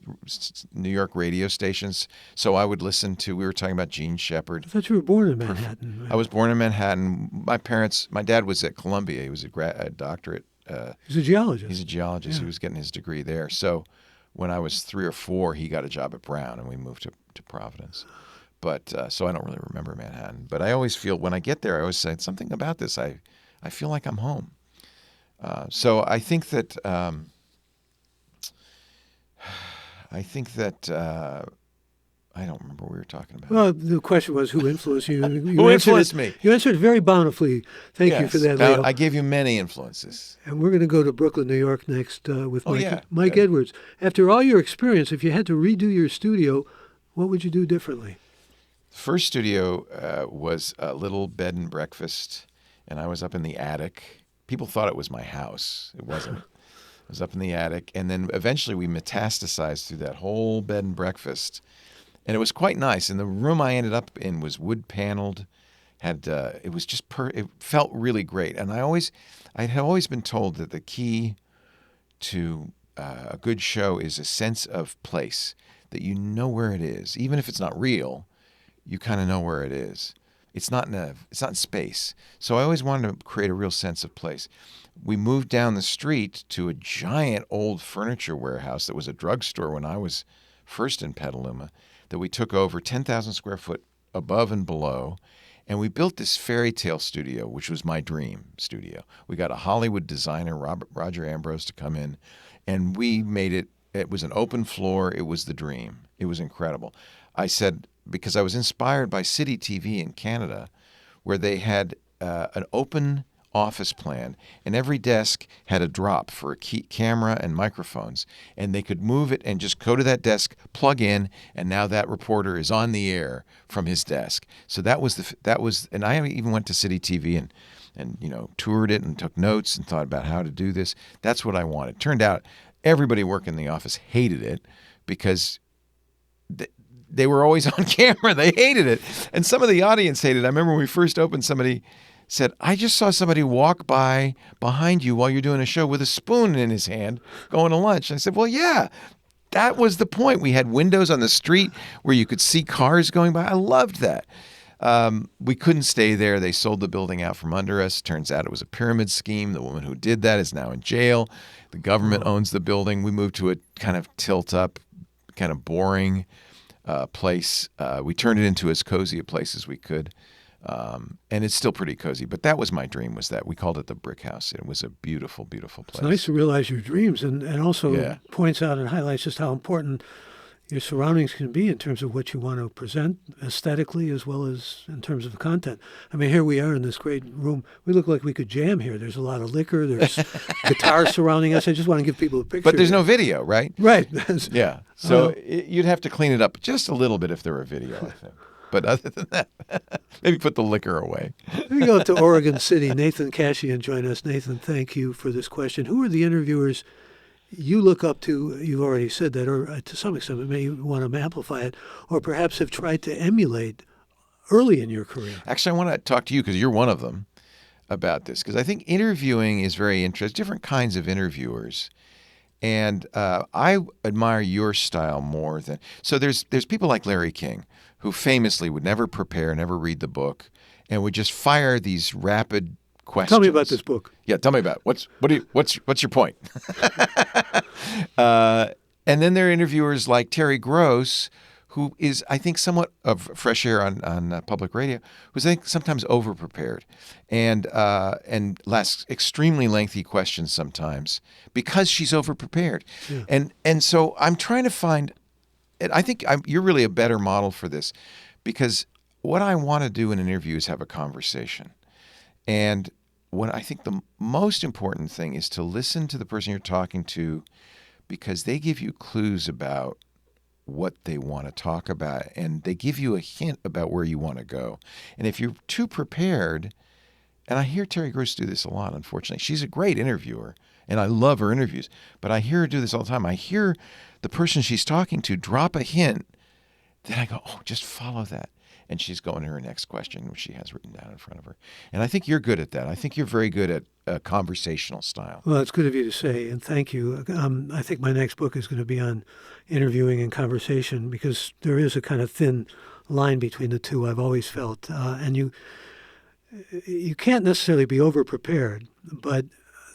New York radio stations, so I would listen to. We were talking about Gene Shepard. I thought you were born in Manhattan. I was born in Manhattan. My dad was at Columbia. He was a doctorate. He's a geologist. He's a geologist. Yeah. He was getting his degree there. So when I was 3 or 4, he got a job at Brown, and we moved to Providence. But so I don't really remember Manhattan. But I always feel when I get there, I always say something about this. I feel like I'm home. So I think that I don't remember what we were talking about. Well, the question was who influenced you. Who influenced me? You answered it very bountifully. Thank you for that, Leo. I gave you many influences. And we're going to go to Brooklyn, New York next with Mike Good. Edwards. After all your experience, if you had to redo your studio, what would you do differently? First studio was a little bed and breakfast, and I was up in the attic. People thought it was my house. It wasn't. It was up in the attic, and then eventually we metastasized through that whole bed and breakfast, and it was quite nice. And the room I ended up in was wood paneled. It was just it felt really great. And I had always been told that the key to a good show is a sense of place, that you know where it is, even if it's not real. You kind of know where it is. It's not in space. So I always wanted to create a real sense of place. We moved down the street to a giant old furniture warehouse that was a drugstore when I was first in Petaluma, that we took over 10,000 square foot above and below. And we built this fairy tale studio, which was my dream studio. We got a Hollywood designer, Roger Ambrose, to come in, and we made it. It was an open floor. It was the dream. It was incredible. I said, because I was inspired by City TV in Canada, where they had an open office plan, and every desk had a drop for a camera and microphones, and they could move it and just go to that desk, plug in, and now that reporter is on the air from his desk. So that was, and I even went to City TV and toured it and took notes and thought about how to do this. That's what I wanted. Turned out everybody working in the office hated it because they were always on camera. They hated it. And some of the audience hated it. I remember when we first opened, somebody said, I just saw somebody walk by behind you while you're doing a show with a spoon in his hand going to lunch. And I said, well, yeah, that was the point. We had windows on the street where you could see cars going by. I loved that. We couldn't stay there. They sold the building out from under us. Turns out it was a pyramid scheme. The woman who did that is now in jail. The government owns the building. We moved to a kind of tilt-up, kind of boring place. We turned it into as cozy a place as we could. And it's still pretty cozy. But that was my dream, was that we called it the Brick House. It was a beautiful, beautiful place. It's nice to realize your dreams and also points out and highlights just how important your surroundings can be in terms of what you want to present aesthetically as well as in terms of content. I mean, here we are in this great room. We look like we could jam here. There's a lot of liquor. There's guitars surrounding us. I just want to give people a picture. But there's no video, right? Right. Yeah. So you'd have to clean it up just a little bit if there were video, I think. But other than that, maybe put the liquor away. We go to Oregon City. Nathan Cashian joined us. Nathan, thank you for this question. Who are the interviewers you look up to? You've already said that, or to some extent, maybe you want to amplify it, or perhaps have tried to emulate early in your career. Actually, I want to talk to you because you're one of them about this, because I think interviewing is very interesting, different kinds of interviewers. And I admire your style more than... So there's people like Larry King, who famously would never prepare, never read the book, and would just fire these rapid questions. Tell me about this book. Yeah, tell me about it. What's your point? And then there are interviewers like Terry Gross, who is, I think, somewhat of fresh air on public radio, who's, I think, sometimes over-prepared and asks extremely lengthy questions sometimes because she's over-prepared. Yeah. And so I'm trying to find, and I think you're really a better model for this, because what I want to do in an interview is have a conversation. And what I think the most important thing is to listen to the person you're talking to, because they give you clues about what they want to talk about, and they give you a hint about where you want to go. And if you're too prepared, and I hear Terry Gross do this a lot, unfortunately. She's a great interviewer, and I love her interviews, but I hear her do this all the time. I hear the person she's talking to drop a hint, then I go, oh, just follow that. And she's going to her next question, which she has written down in front of her. And I think you're good at that. I think you're very good at a conversational style. Well, it's good of you to say, and thank you. I think my next book is going to be on interviewing and conversation, because there is a kind of thin line between the two, I've always felt. And you can't necessarily be over-prepared, but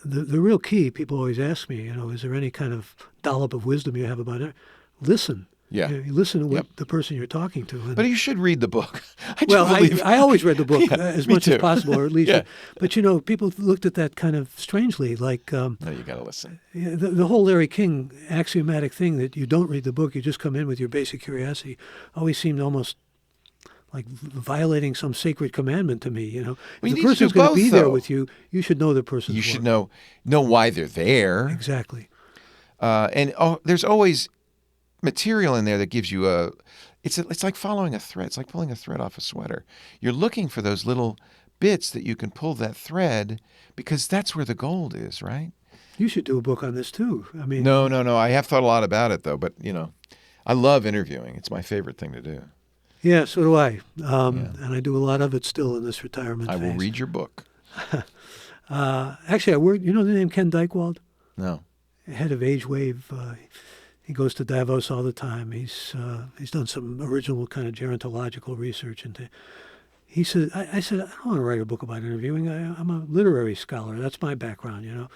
the real key, people always ask me, is there any kind of dollop of wisdom you have about it? Listen. Yeah. You listen to what the person you're talking to. And, but you should read the book. I always read the book as much as possible, or at least. Yeah. But, people looked at that kind of strangely, like... no, you got to listen. The whole Larry King axiomatic thing that you don't read the book, you just come in with your basic curiosity, always seemed almost like violating some sacred commandment to me. Well, if the person's going to be there with you, you should know the person's You should work. know why they're there. Exactly. There's always material in there that gives you it's like following a thread. It's like pulling a thread off a sweater. You're looking for those little bits that you can pull that thread, because that's where the gold is, right? You should do a book on this too. I mean, No. I have thought a lot about it though, but I love interviewing. It's my favorite thing to do. Yeah, so do I. And I do a lot of it still in this retirement phase. I will read your book. Actually, I work. You know the name Ken Dykewald? No. Head of Age Wave. He goes to Davos all the time. He's done some original kind of gerontological research into. He said, I said, I don't want to write a book about interviewing. I'm a literary scholar. That's my background,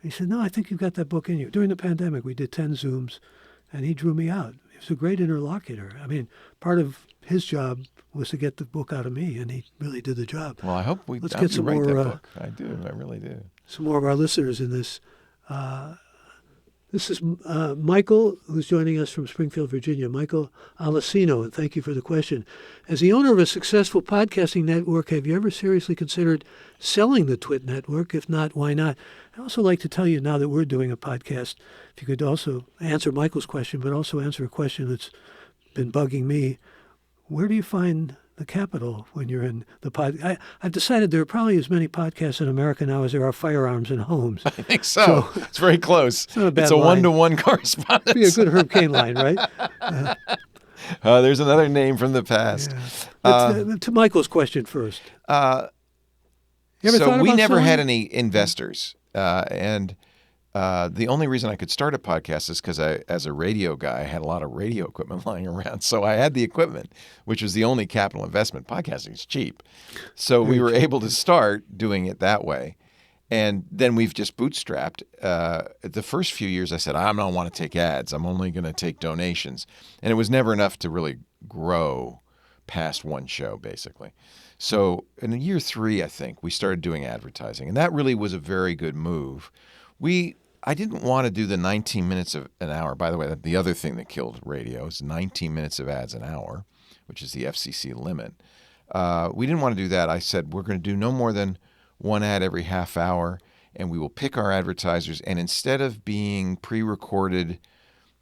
He said, no, I think you've got that book in you. During the pandemic, we did 10 Zooms, and he drew me out. He was a great interlocutor. I mean, part of his job was to get the book out of me, and he really did the job. Well, I hope Let's get some write more, that book. I do. I really do. Some more of our listeners in this. This is Michael, who's joining us from Springfield, Virginia. Michael Alessino, and thank you for the question. As the owner of a successful podcasting network, have you ever seriously considered selling the Twit network? If not, why not? I'd also like to tell you, now that we're doing a podcast, if you could also answer Michael's question, but also answer a question that's been bugging me. Where do you find the capital when you're in the pod? I've decided there are probably as many podcasts in America now as there are firearms in homes. I think so. It's very close. It's not a bad It's a line. 1-to-1 correspondence. It'd be a good Herb Cain line, right? There's another name from the past. Yeah. But, to Michael's question first. You ever thought So we about never selling? had any investors. And the only reason I could start a podcast is because as a radio guy, I had a lot of radio equipment lying around. So I had the equipment, which was the only capital investment. Podcasting is cheap. So we were able to start doing it that way. And then we've just bootstrapped. The first few years, I said, I don't want to take ads. I'm only going to take donations. And it was never enough to really grow past one show, basically. So in year 3, I think, we started doing advertising. And that really was a very good move. I didn't want to do the 19 minutes of an hour. By the way, the other thing that killed radio is 19 minutes of ads an hour, which is the FCC limit. We didn't want to do that. I said, we're going to do no more than one ad every half hour, and we will pick our advertisers. And instead of being pre-recorded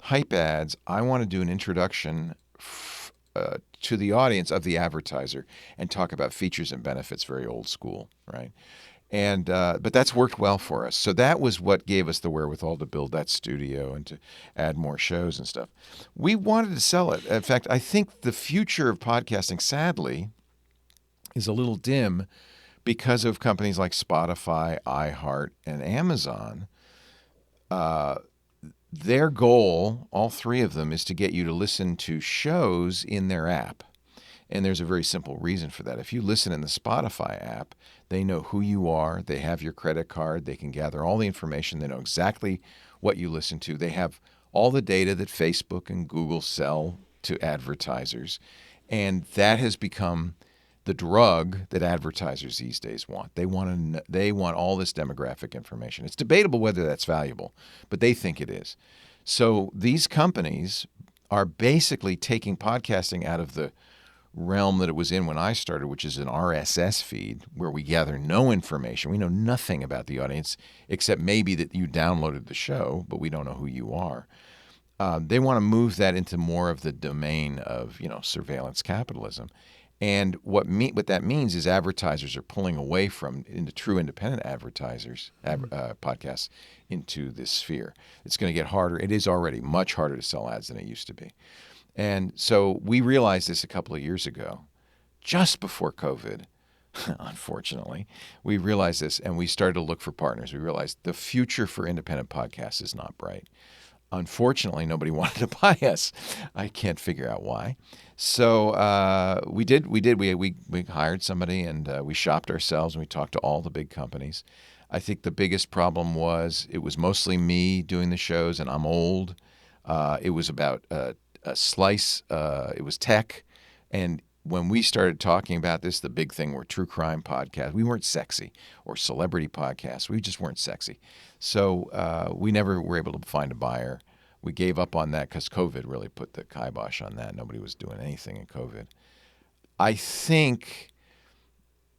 hype ads, I want to do an introduction to the audience of the advertiser and talk about features and benefits, very old school, right? And but that's worked well for us. So that was what gave us the wherewithal to build that studio and to add more shows and stuff. We wanted to sell it. In fact, I think the future of podcasting, sadly, is a little dim because of companies like Spotify, iHeart, and Amazon. Their goal, all three of them, is to get you to listen to shows in their app. And there's a very simple reason for that. If you listen in the Spotify app, they know who you are. They have your credit card. They can gather all the information. They know exactly what you listen to. They have all the data that Facebook and Google sell to advertisers. And that has become the drug that advertisers these days want. They want all this demographic information. It's debatable whether that's valuable, but they think it is. So these companies are basically taking podcasting out of the realm that it was in when I started, which is an RSS feed where we gather no information. We know nothing about the audience except maybe that you downloaded the show, but we don't know who you are. They want to move that into more of the domain of, surveillance capitalism. And what that means is advertisers are pulling away from into true independent advertisers, podcasts, into this sphere. It's going to get harder. It is already much harder to sell ads than it used to be. And so we realized this a couple of years ago, just before COVID, unfortunately. We realized this and we started to look for partners. We realized the future for independent podcasts is not bright. Unfortunately, nobody wanted to buy us. I can't figure out why. So we did. We hired somebody and we shopped ourselves and we talked to all the big companies. I think the biggest problem was it was mostly me doing the shows and I'm old. It was about a slice. It was tech. And when we started talking about this, the big thing were true crime podcasts. We weren't sexy, or celebrity podcasts. We just weren't sexy. So we never were able to find a buyer. We gave up on that because COVID really put the kibosh on that. Nobody was doing anything in COVID. I think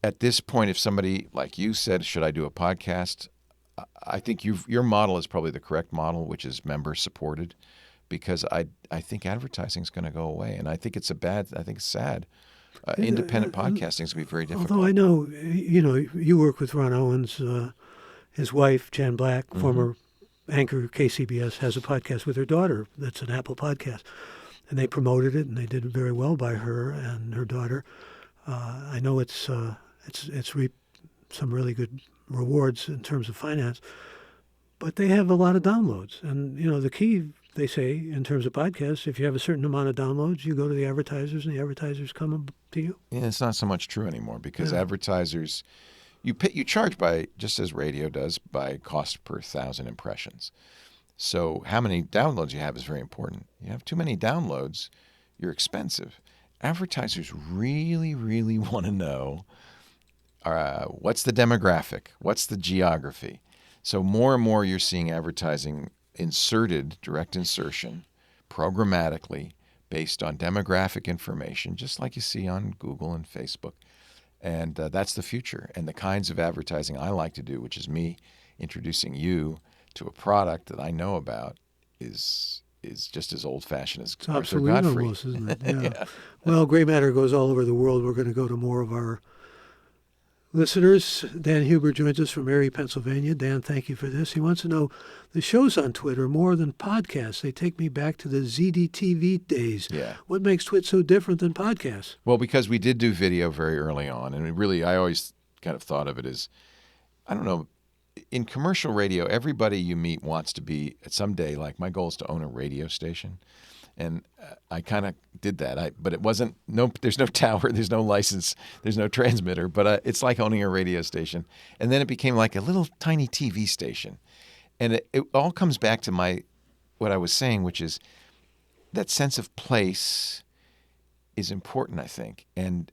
at this point, if somebody like you said, should I do a podcast? I think your model is probably the correct model, which is member supported, because I think advertising is going to go away, and I think it's sad. Independent podcasting is going to be very difficult. Although I know, you work with Ron Owens, his wife, Jan Black, former anchor KCBS, has a podcast with her daughter that's an Apple podcast. And they promoted it, and they did very well by her and her daughter. I know it's reaped some really good rewards in terms of finance, but they have a lot of downloads. And, the key, they say, in terms of podcasts, if you have a certain amount of downloads, you go to the advertisers, and the advertisers come to you. Yeah, it's not so much true anymore because advertisers, you charge by, just as radio does, by cost per 1,000 impressions. So how many downloads you have is very important. You have too many downloads, you're expensive. Advertisers really, really want to know what's the demographic, what's the geography. So more and more you're seeing advertising inserted, direct insertion, programmatically based on demographic information, just like you see on Google and Facebook. And that's the future. And the kinds of advertising I like to do, which is me introducing you to a product that I know about, is just as old-fashioned as Arthur Godfrey. Almost, isn't it? Yeah. Yeah. Well, Gray Matter goes all over the world. We're going to go to more of our listeners. Dan Huber joins us from Erie, Pennsylvania. Dan, thank you for this. He wants to know, the shows on Twitter are more than podcasts. They take me back to the ZDTV days. Yeah. What makes Twit so different than podcasts? Well, because we did do video very early on, and I always kind of thought of it as, I don't know, in commercial radio, everybody you meet wants to be, someday, like my goal is to own a radio station. And I kind of did that. But it wasn't, there's no tower, there's no license, there's no transmitter, but it's like owning a radio station. And then it became like a little tiny TV station. And it all comes back to what I was saying, which is that sense of place is important, I think. And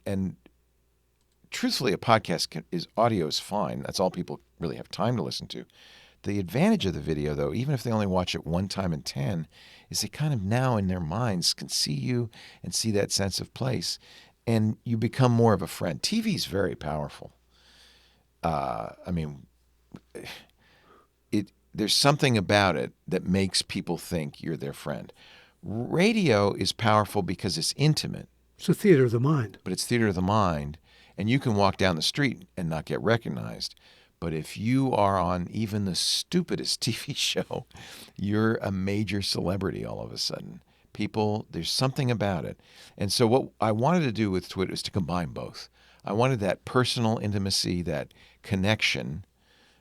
truthfully, a podcast audio is fine. That's all people really have time to listen to. The advantage of the video, though, even if they only watch it one time in 10, is they kind of now in their minds can see you and see that sense of place, and you become more of a friend. TV is very powerful. There's something about it that makes people think you're their friend. Radio is powerful because it's intimate. It's a theater of the mind. But it's theater of the mind, and you can walk down the street and not get recognized. But if you are on even the stupidest TV show, you're a major celebrity all of a sudden. There's something about it. And so what I wanted to do with Twitter is to combine both. I wanted that personal intimacy, that connection.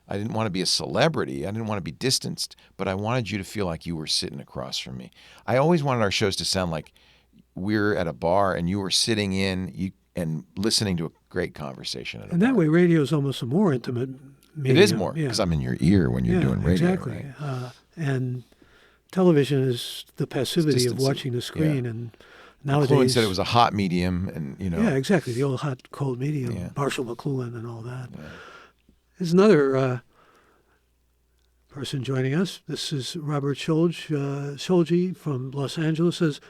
I didn't want to be a celebrity. I didn't want to be distanced, but I wanted you to feel like you were sitting across from me. I always wanted our shows to sound like we're at a bar and you were sitting and listening to a great conversation. And that way, radio is almost a more intimate medium. It is more, because I'm in your ear when you're doing radio. Exactly. Right? And television is the passivity of watching the screen. Yeah. And nowadays, McLuhan said it was a hot medium, and Yeah, exactly. The old hot, cold medium. Yeah. Marshall McLuhan and all that. Yeah. There's another person joining us. This is Robert Scholge from Los Angeles. Says,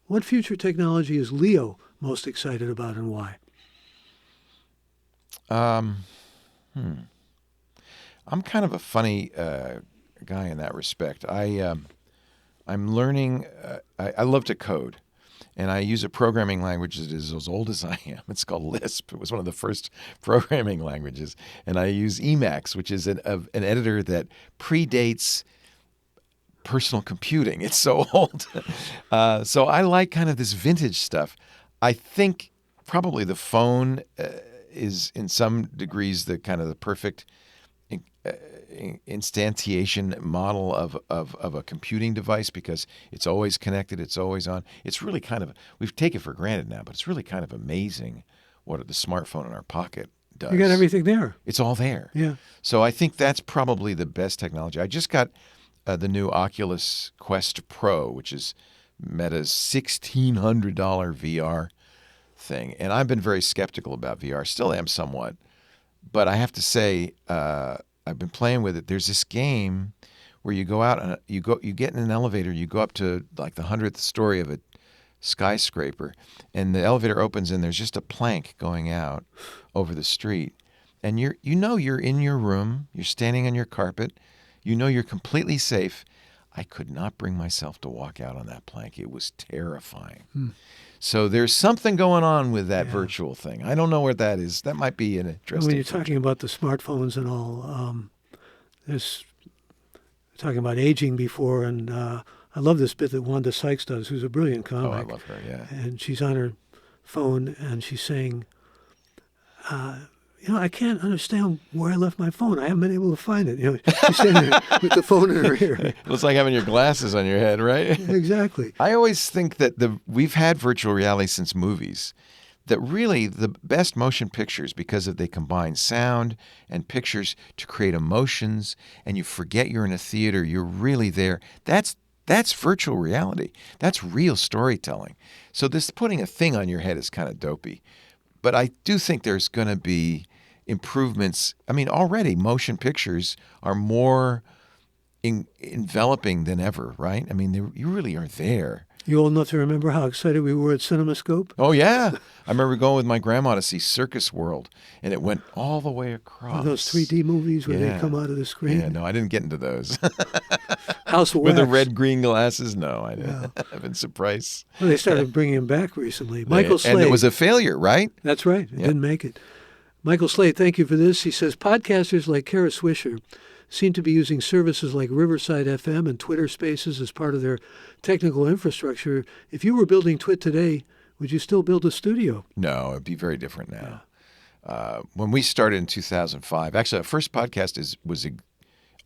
what future technology is Leo most excited about and why? Um, I'm kind of a funny guy in that respect. I'm learning. I love to code, and I use a programming language that is as old as I am. It's called Lisp. It was one of the first programming languages, and I use Emacs, which is an editor that predates personal computing. It's so old. So I like kind of this vintage stuff. I think probably the phone is in some degrees the kind of the perfect instantiation model of a computing device because it's always connected, it's always on. It's really kind of, we've taken it for granted now, but it's really kind of amazing what the smartphone in our pocket does. You got everything there. It's all there. Yeah. So I think that's probably the best technology. I just got the new Oculus Quest Pro, which is Meta's $1,600 VR thing. And I've been very skeptical about VR, still am somewhat. But I have to say, I've been playing with it. There's this game where you go out and you get in an elevator, you go up to like the 100th story of a skyscraper, and the elevator opens and there's just a plank going out over the street. And you're in your room, you're standing on your carpet, you're completely safe. I could not bring myself to walk out on that plank. It was terrifying. So there's something going on with that virtual thing. I don't know what that is. That might be an interesting When you're thing. talking about the smartphones and all, there's talking about aging before, and I love this bit that Wanda Sykes does, who's a brilliant comic. Oh, I love her, yeah. And she's on her phone, and she's saying, I can't understand where I left my phone. I haven't been able to find it. She's standing there with the phone in her ear. It looks like having your glasses on your head, right? Exactly. I always think that we've had virtual reality since movies. That really the best motion pictures, because they combine sound and pictures to create emotions, and you forget you're in a theater, you're really there. That's virtual reality. That's real storytelling. So this putting a thing on your head is kind of dopey. But I do think there's going to be improvements. I mean, already motion pictures are more enveloping than ever, right? I mean, you really are there. You old enough to remember how excited we were at CinemaScope? Oh, yeah. I remember going with my grandma to see Circus World, and it went all the way across. Those 3D movies where they come out of the screen? Yeah, no, I didn't get into those. House of With the Wax. red-green glasses? No, I didn't. Vincent Price. Well, they started bringing him back recently. Michael Slade. And it was a failure, right? That's right. It didn't make it. Michael Slade, thank you for this. He says, podcasters like Kara Swisher seem to be using services like Riverside FM and Twitter Spaces as part of their technical infrastructure. If you were building Twit today, would you still build a studio? No, it'd be very different now. When we started in 2005, actually, our first podcast was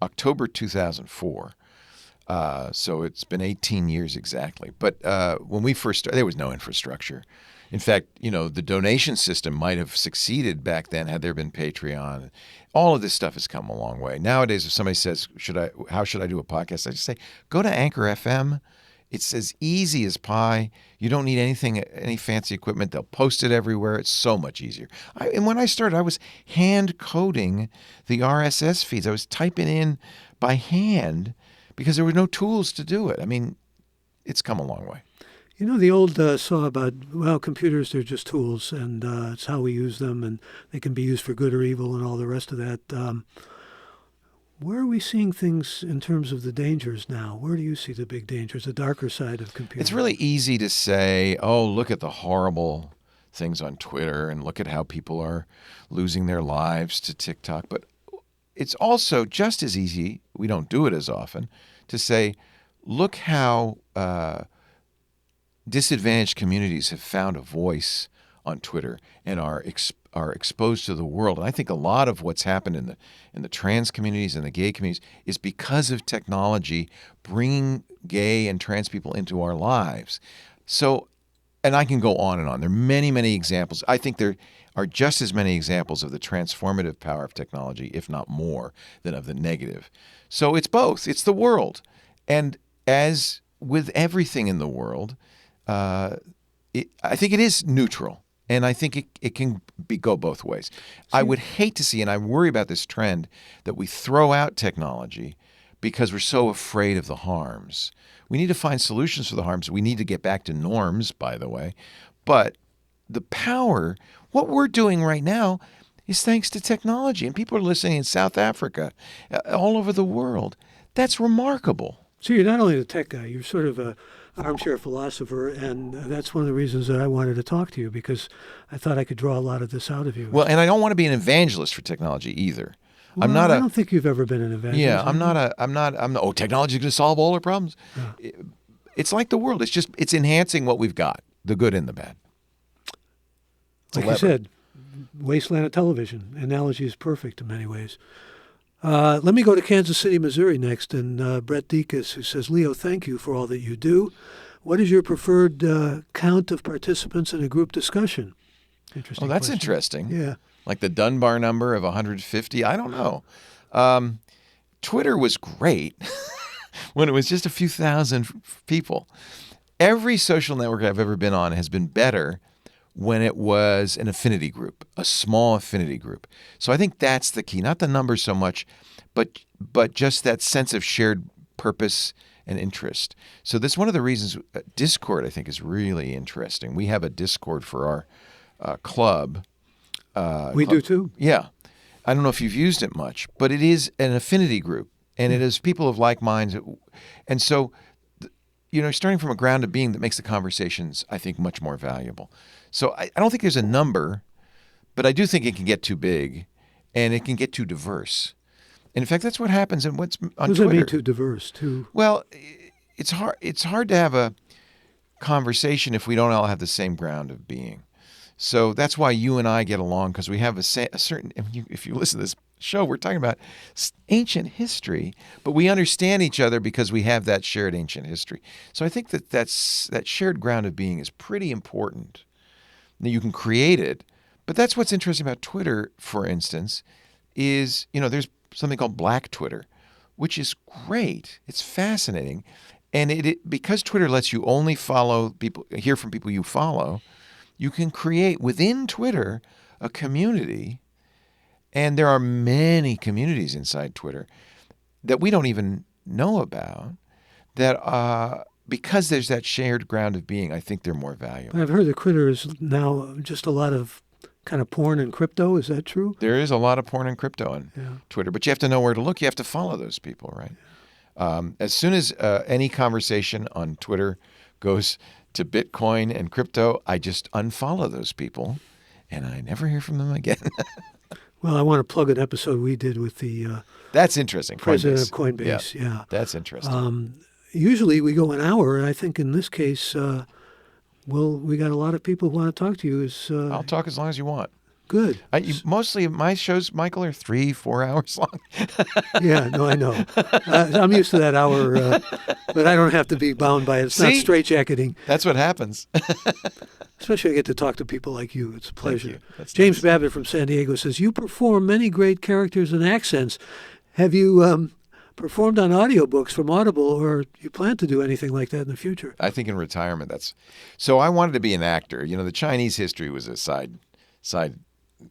October 2004. So it's been 18 years exactly. But when we first started, there was no infrastructure. In fact, the donation system might have succeeded back then had there been Patreon. All of this stuff has come a long way. Nowadays, if somebody says, how should I do a podcast? I just say, go to Anchor FM. It's as easy as pie. You don't need any fancy equipment. They'll post it everywhere. It's so much easier. And when I started, I was hand coding the RSS feeds. I was typing in by hand because there were no tools to do it. I mean, it's come a long way. The old saw about, computers, they're just tools, and it's how we use them, and they can be used for good or evil and all the rest of that. Where are we seeing things in terms of the dangers now? Where do you see the big dangers, the darker side of computers? It's really easy to say, oh, look at the horrible things on Twitter and look at how people are losing their lives to TikTok. But it's also just as easy, we don't do it as often, to say, look how disadvantaged communities have found a voice on Twitter and are exposed to the world. And I think a lot of what's happened in the trans communities and the gay communities is because of technology bringing gay and trans people into our lives. So, and I can go on and on. There are many, many examples. I think there are just as many examples of the transformative power of technology, if not more, than of the negative. So it's both. It's the world. And as with everything in the world, I think it is neutral. And I think it can go both ways. I would hate to see, and I worry about this trend, that we throw out technology because we're so afraid of the harms. We need to find solutions for the harms. We need to get back to norms, by the way. But the power. What we're doing right now is thanks to technology, and people are listening in South Africa, all over the world. That's remarkable. So you're not only a tech guy, you're sort of a armchair philosopher, and that's one of the reasons that I wanted to talk to you, because I thought I could draw a lot of this out of you. Well, and I don't want to be an evangelist for technology either. Well, I'm not I don't think you've ever been an evangelist. Yeah, oh, technology is going to solve all our problems. Yeah. It's like the world. It's enhancing what we've got, the good and the bad. Like you said, wasteland of television. Analogy is perfect in many ways. Let me go to Kansas City, Missouri next, and Brett Dekas, who says, Leo, thank you for all that you do. What is your preferred count of participants in a group discussion? Interesting. Oh, that's question. interesting. Yeah. Like the Dunbar number of 150? I don't know. Twitter was great when it was just a few thousand people. Every social network I've ever been on has been better when it was an affinity group, a small affinity group. So I think that's the key, not the numbers so much, but just that sense of shared purpose and interest. So that's one of the reasons Discord, I think, is really interesting. We have a Discord for our club. We do too. Yeah. I don't know if you've used it much, but it is an affinity group, and it is people of like minds. And so, starting from a ground of being that makes the conversations, I think, much more valuable. So I don't think there's a number, but I do think it can get too big, and it can get too diverse. And in fact, that's what happens on Twitter. What does that mean, too diverse? Well, it's hard. It's hard to have a conversation if we don't all have the same ground of being. So that's why you and I get along, because we have a certain. If you listen to this show, we're talking about ancient history, but we understand each other because we have that shared ancient history. So I think that shared ground of being is pretty important. Now, you can create it, but that's what's interesting about Twitter, for instance, is there's something called Black Twitter, which is great. It's fascinating, and because Twitter lets you only follow people, hear from people you follow. You can create within Twitter a community, and there are many communities inside Twitter that we don't even know about that because there's that shared ground of being, I think they're more valuable. I've heard that Twitter is now just a lot of kind of porn and crypto. Is that true? There is a lot of porn and crypto on Twitter, but you have to know where to look. You have to follow those people, right? As soon as any conversation on Twitter goes to Bitcoin and crypto, I just unfollow those people, and I never hear from them again. Well, I want to plug an episode we did with the that's interesting. president of Coinbase. Yeah, that's interesting. Usually we go an hour, and I think in this case, we got a lot of people who want to talk to you. I'll talk as long as you want. Good. Mostly my shows, Michael, are 3-4 hours long. Yeah, no, I know. I'm used to that hour, but I don't have to be bound by it. It's not straitjacketing. That's what happens. Especially I get to talk to people like you. It's a pleasure. nice. James Babbitt from San Diego says, you perform many great characters and accents. Have you performed on audiobooks from Audible, or you plan to do anything like that in the future? I think in retirement, so I wanted to be an actor. The Chinese history was a side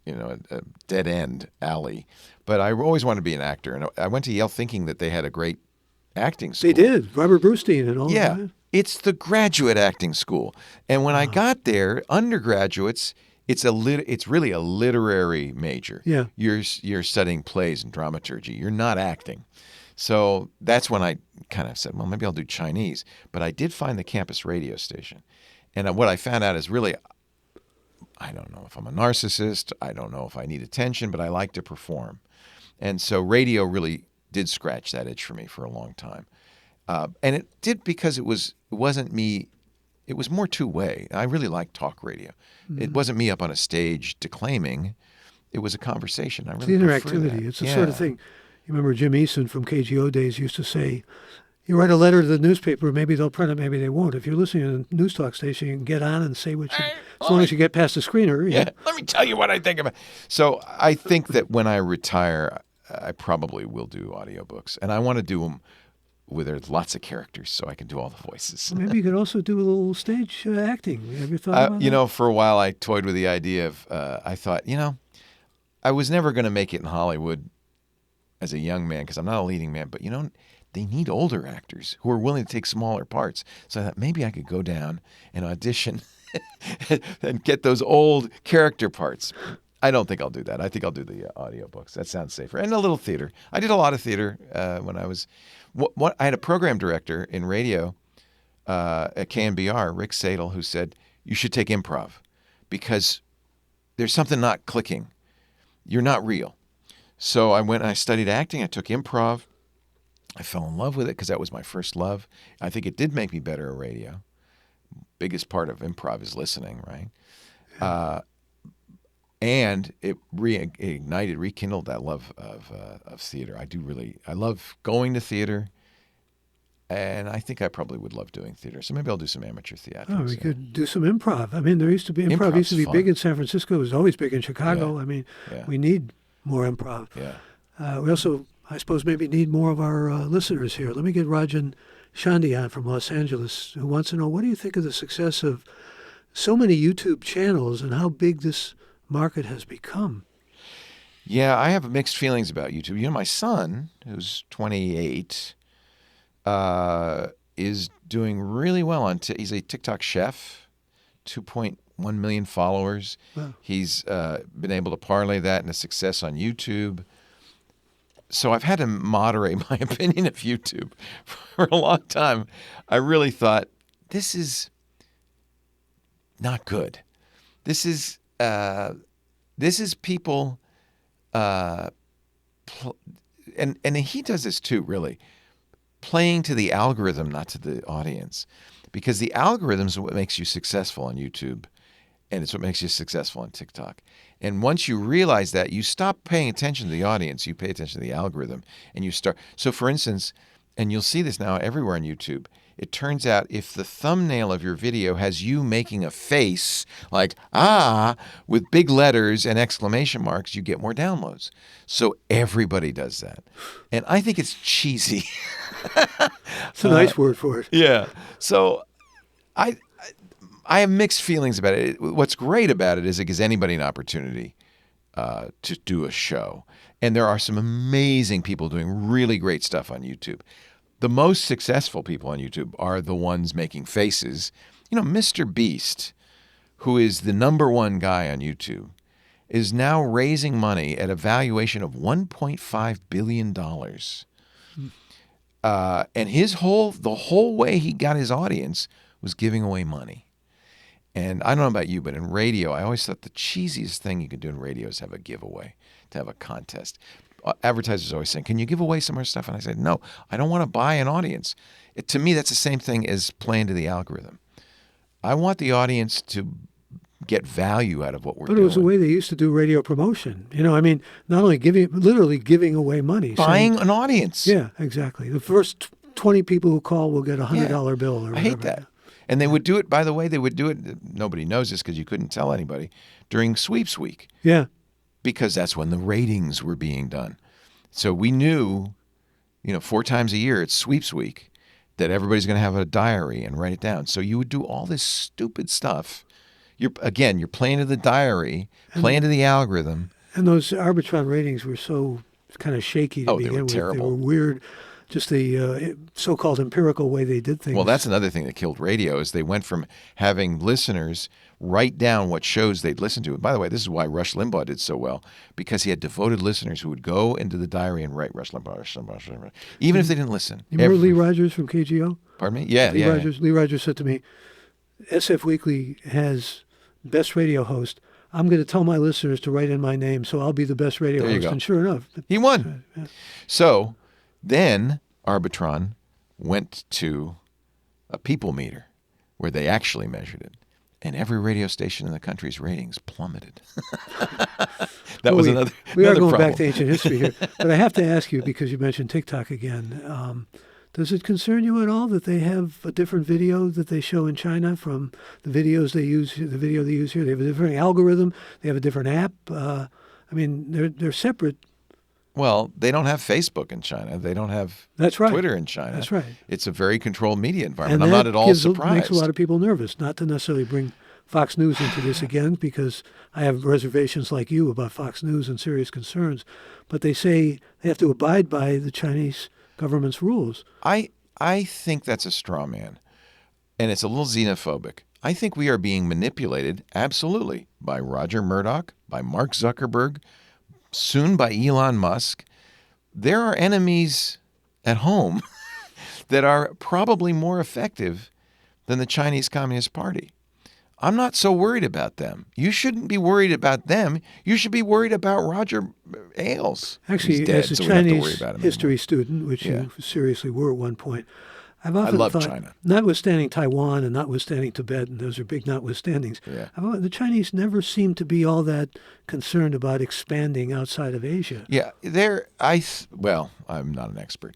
a dead end alley. But I always wanted to be an actor. And I went to Yale thinking that they had a great acting school. They did. Robert Brustein and all that. Yeah. It's the graduate acting school. And when I got there, undergraduates, it's really a literary major. Yeah. You're studying plays and dramaturgy. You're not acting. So that's when I kind of said, well, maybe I'll do Chinese. But I did find the campus radio station. And what I found out is really, I don't know if I'm a narcissist. I don't know if I need attention, but I like to perform. And so radio really did scratch that itch for me for a long time. And it did because it wasn't me. It was more two-way. I really liked talk radio. Mm-hmm. It wasn't me up on a stage declaiming. It was a conversation. I really it's the interactivity. It's the sort of thing. You remember Jim Eason from KGO days used to say, you write a letter to the newspaper, maybe they'll print it, maybe they won't. If you're listening to a news talk station, you can get on and say what you, as long as you get past the screener. Yeah, let me tell you what I think about. So I think that when I retire, I probably will do audiobooks. And I want to do them where there's lots of characters so I can do all the voices. Maybe you could also do a little stage acting. Have you thought about that? For a while I toyed with the idea of, I thought, I was never going to make it in Hollywood as a young man because I'm not a leading man, but they need older actors who are willing to take smaller parts. So I thought maybe I could go down and audition and get those old character parts. I don't think I'll do that. I think I'll do the audiobooks. That sounds safer. And a little theater. I did a lot of theater when I was. I had a program director in radio at KNBR, Rick Sadel, who said, you should take improv because there's something not clicking. You're not real. So I went and I studied acting. I took improv. I fell in love with it because that was my first love. I think it did make me better at radio. Biggest part of improv is listening, right? And it rekindled that love of theater. I love going to theater, and I think I probably would love doing theater. So maybe I'll do some amateur theater. Oh, we could do some improv. I mean, there used to be improv used to be big in San Francisco. It was always big in Chicago. Yeah. I mean, Yeah. we need more improv. Yeah. We also, I suppose, maybe need more of our listeners here. Let me get Rajan Shandy on from Los Angeles, who wants to know, what do you think of the success of so many YouTube channels and how big this market has become? Yeah, I have mixed feelings about YouTube. You know, my son, who's 28, is doing really well on. He's a TikTok chef, 2.1 million followers. Wow. He's been able to parlay that into success on YouTube. So I've had to moderate my opinion of YouTube for a long time. I really thought, this is not good. This is people, and he does this too, really, playing to the algorithm, not to the audience, because the algorithm is what makes you successful on YouTube, and it's what makes you successful on TikTok. And once you realize that, you stop paying attention to the audience, you pay attention to the algorithm, and you start. So, for instance, and you'll see this now everywhere on YouTube, it turns out if the thumbnail of your video has you making a face like, with big letters and exclamation marks, you get more downloads. So everybody does that. And I think it's cheesy. It's a nice word for it. Yeah. So I have mixed feelings about it. What's great about it is it gives anybody an opportunity to do a show. And there are some amazing people doing really great stuff on YouTube. The most successful people on YouTube are the ones making faces. You know, Mr. Beast, who is the #1 guy on YouTube, is now raising money at a valuation of $1.5 billion. And the whole way he got his audience was giving away money. And I don't know about you, but in radio, I always thought the cheesiest thing you could do in radio is have a giveaway, to have a contest. Advertisers always saying, can you give away some more stuff? And I said, no, I don't want to buy an audience. To me, that's the same thing as playing to the algorithm. I want the audience to get value out of what we're doing. But it was the way they used to do radio promotion. You know, I mean, not only literally giving away money. Buying an audience. Yeah, exactly. The first 20 people who call will get a $100 bill or whatever. I hate that. And they would do it, by the way, nobody knows this because you couldn't tell anybody, during sweeps week. Yeah. Because that's when the ratings were being done. So we knew, 4 times a year it's sweeps week, that everybody's going to have a diary and write it down. So you would do all this stupid stuff. You're playing to the diary, playing to the algorithm. And those Arbitron ratings were so kind of shaky to begin with. Terrible. They were weird. Just the so-called empirical way they did things. Well, that's another thing that killed radio is they went from having listeners write down what shows they'd listen to. And by the way, this is why Rush Limbaugh did so well, because he had devoted listeners who would go into the diary and write Rush Limbaugh, even if they didn't listen. You remember Lee Rogers from KGO? Pardon me? Yeah, Lee Rogers said to me, SF Weekly has best radio host. I'm going to tell my listeners to write in my name, so I'll be the best radio host. And sure enough. He won. Yeah. So then Arbitron went to a people meter where they actually measured it. And every radio station in the country's ratings plummeted. We are going problem. Back to ancient history here. But I have to ask you, because you mentioned TikTok again, does it concern you at all that they have a different video that they show in China from the video they use here? They have a different algorithm. They have a different app. They're separate. Well, they don't have Facebook in China. They don't have Twitter in China. That's right. It's a very controlled media environment. And I'm not at all surprised. Makes a lot of people nervous, not to necessarily bring Fox News into this again, because I have reservations like you about Fox News and serious concerns. But they say they have to abide by the Chinese government's rules. I think that's a straw man, and it's a little xenophobic. I think we are being manipulated, absolutely, by Roger Murdoch, by Mark Zuckerberg, soon by Elon Musk. There are enemies at home that are probably more effective than the Chinese Communist Party. I'm not so worried about them. You shouldn't be worried about them. You should be worried about Roger Ailes. Actually, He's dead, as a so we don't have to worry Chinese about him history anymore. student, which Yeah. you seriously were at one point, I've often love thought, China. notwithstanding Taiwan and notwithstanding Tibet, and those are big notwithstandings, Yeah. the Chinese never seem to be all that concerned about expanding outside of Asia. Yeah, well, I'm not an expert.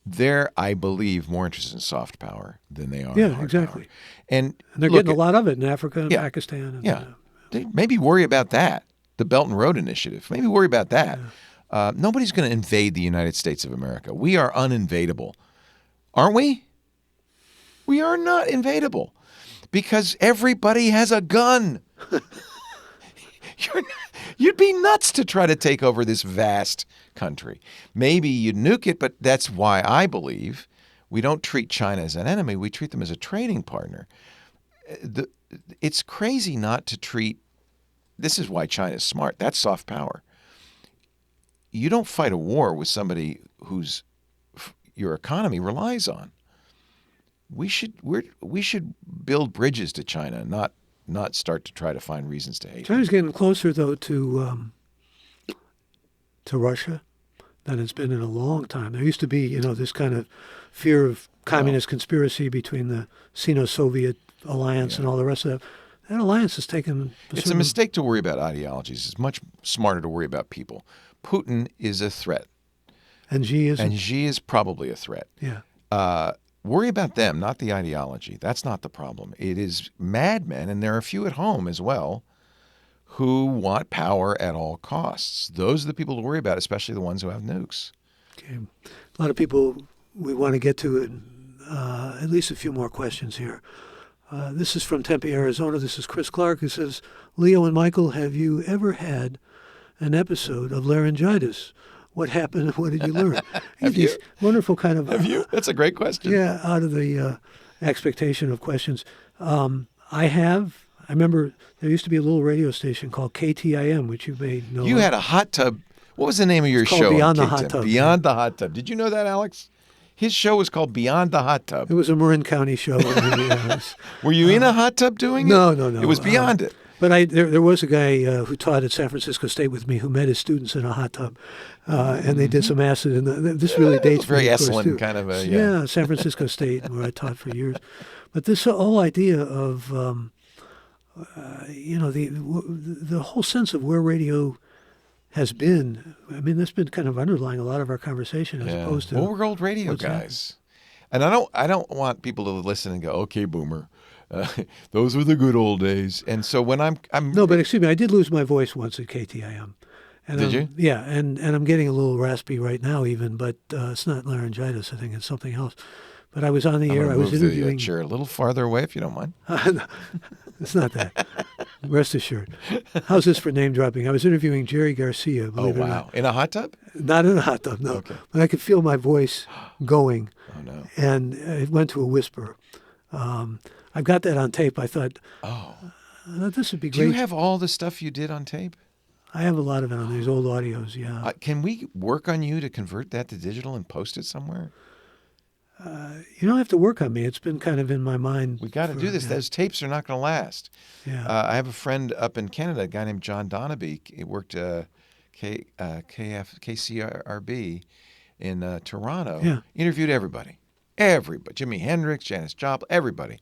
They're, I believe, more interested in soft power than they are in Yeah, hard exactly. power. And And they're look, getting a lot of it in Africa and Yeah. Pakistan. And, Yeah. They maybe worry about that. The Belt and Road Initiative. Maybe worry about that. Nobody's going to invade the United States of America. We are uninvadable. Aren't we? We are not invadable because everybody has a gun. You'd be nuts to try to take over this vast country. Maybe you'd nuke it, but that's why I believe we don't treat China as an enemy. We treat them as a trading partner. It's crazy not to treat. This is why China's smart. That's soft power. You don't fight a war with somebody whose your economy relies on. We should build bridges to China, not start to try to find reasons to hate. China's getting closer, though, to Russia than it's been in a long time. There used to be, this kind of fear of communist conspiracy between the Sino-Soviet alliance and all the rest of that. That alliance has taken... It's a mistake to worry about ideologies. It's much smarter to worry about people. Putin is a threat. And Xi is... And Xi is probably a threat. Yeah. Worry about them, not the ideology. That's not the problem. It is madmen, and there are a few at home as well, who want power at all costs. Those are the people to worry about, especially the ones who have nukes. Okay. A lot of people we want to get to, at least a few more questions here. This is from Tempe, Arizona. This is Chris Clark, who says, Leo and Michael, have you ever had an episode of laryngitis? What happened and what did you learn? Have you? Wonderful kind of... Have you? That's a great question. Yeah, out of the expectation of questions. I have. I remember there used to be a little radio station called KTIM, which you may know. You had a hot tub. What was the name of your called show? Beyond on the Hot KTIM? Tub. Beyond the Hot Tub. Did you know that, Alex? His show was called Beyond the Hot Tub. It was a Marin County show. Were you in a hot tub doing it? No. It was beyond it. But there was a guy who taught at San Francisco State with me who met his students in a hot tub, and they did some acid. And this really dates very me, of course, Esalen too. kind of a Yeah, San Francisco State, where I taught for years. But this whole idea of, the whole sense of where radio has been. I mean, that's been kind of underlying a lot of our conversation, as opposed to. Well, we're old radio what's guys, and I don't want people to listen and go, "Okay, boomer." Those were the good old days. And so when I'm No, but excuse me, I did lose my voice once at KTIM. And Did you? Yeah, and I'm getting a little raspy right now even, but it's not laryngitis. I think it's something else. But I was on the air. I was interviewing. the chair a little farther away, if you don't mind. It's not that. Rest assured. How's this for name dropping? I was interviewing Jerry Garcia. Believe it or not. In a hot tub? Not in a hot tub, no. Okay. But I could feel my voice going. Oh no. And it went to a whisper. I've got that on tape. I thought, this would be great. Do you have all the stuff you did on tape? I have a lot of it on these old audios, yeah. Can we work on you to convert that to digital and post it somewhere? You don't have to work on me. It's been kind of in my mind. We got to do this. Yeah. Those tapes are not going to last. Yeah. I have a friend up in Canada, a guy named John Donaby. He worked KCRB in Toronto. Yeah. Interviewed everybody. Jimi Hendrix, Janis Joplin, everybody.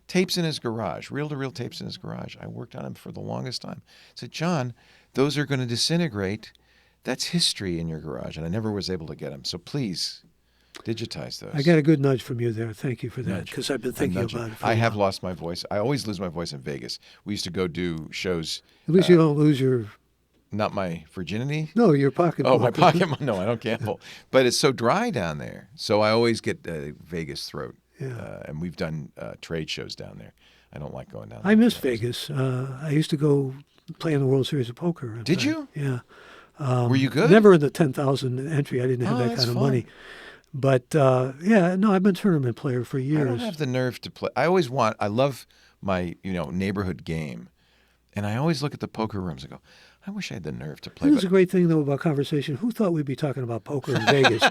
Tapes in his garage, reel-to-reel tapes in his garage. I worked on them for the longest time. I said, John, those are going to disintegrate. That's history in your garage. And I never was able to get them. So please, digitize those. I got a good nudge from you there. Thank you for that, because I've been thinking about it. I have lost my voice. I always lose my voice in Vegas. We used to go do shows. At least you don't lose your... Not my virginity? No, your pocketbook. Oh, my pocket. No, I don't gamble. But it's so dry down there. So I always get Vegas throat. Yeah. And we've done trade shows down there. I don't like going down there. I miss Vegas. I used to go play in the World Series of Poker. Did you? Yeah. Were you good? Never in the 10,000 entry. I didn't have that kind of money. But, I've been a tournament player for years. I don't have the nerve to play. I love my neighborhood game. And I always look at the poker rooms and go, I wish I had the nerve to play. It was a great thing, though, about conversation. Who thought we'd be talking about poker in Vegas?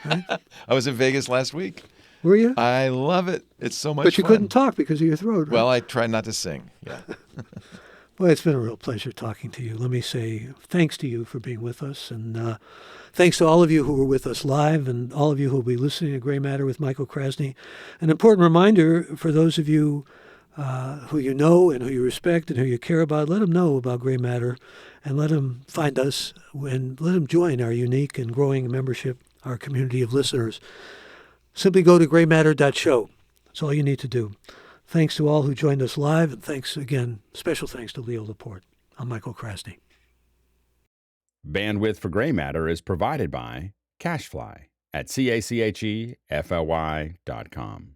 Right? I was in Vegas last week. Were you? I love it. It's so much fun. But you couldn't talk because of your throat, right? Well, I try not to sing. Yeah. Well, it's been a real pleasure talking to you. Let me say thanks to you for being with us. And thanks to all of you who were with us live and all of you who will be listening to Gray Matter with Michael Krasny. An important reminder for those of you who you know and who you respect and who you care about, let them know about Gray Matter and let them find us and let them join our unique and growing membership, our community of listeners. Simply go to graymatter.show. That's all you need to do. Thanks to all who joined us live, and thanks again, special thanks to Leo Laporte. I'm Michael Krasny. Bandwidth for Gray Matter is provided by CashFly at CACHEFLY.com.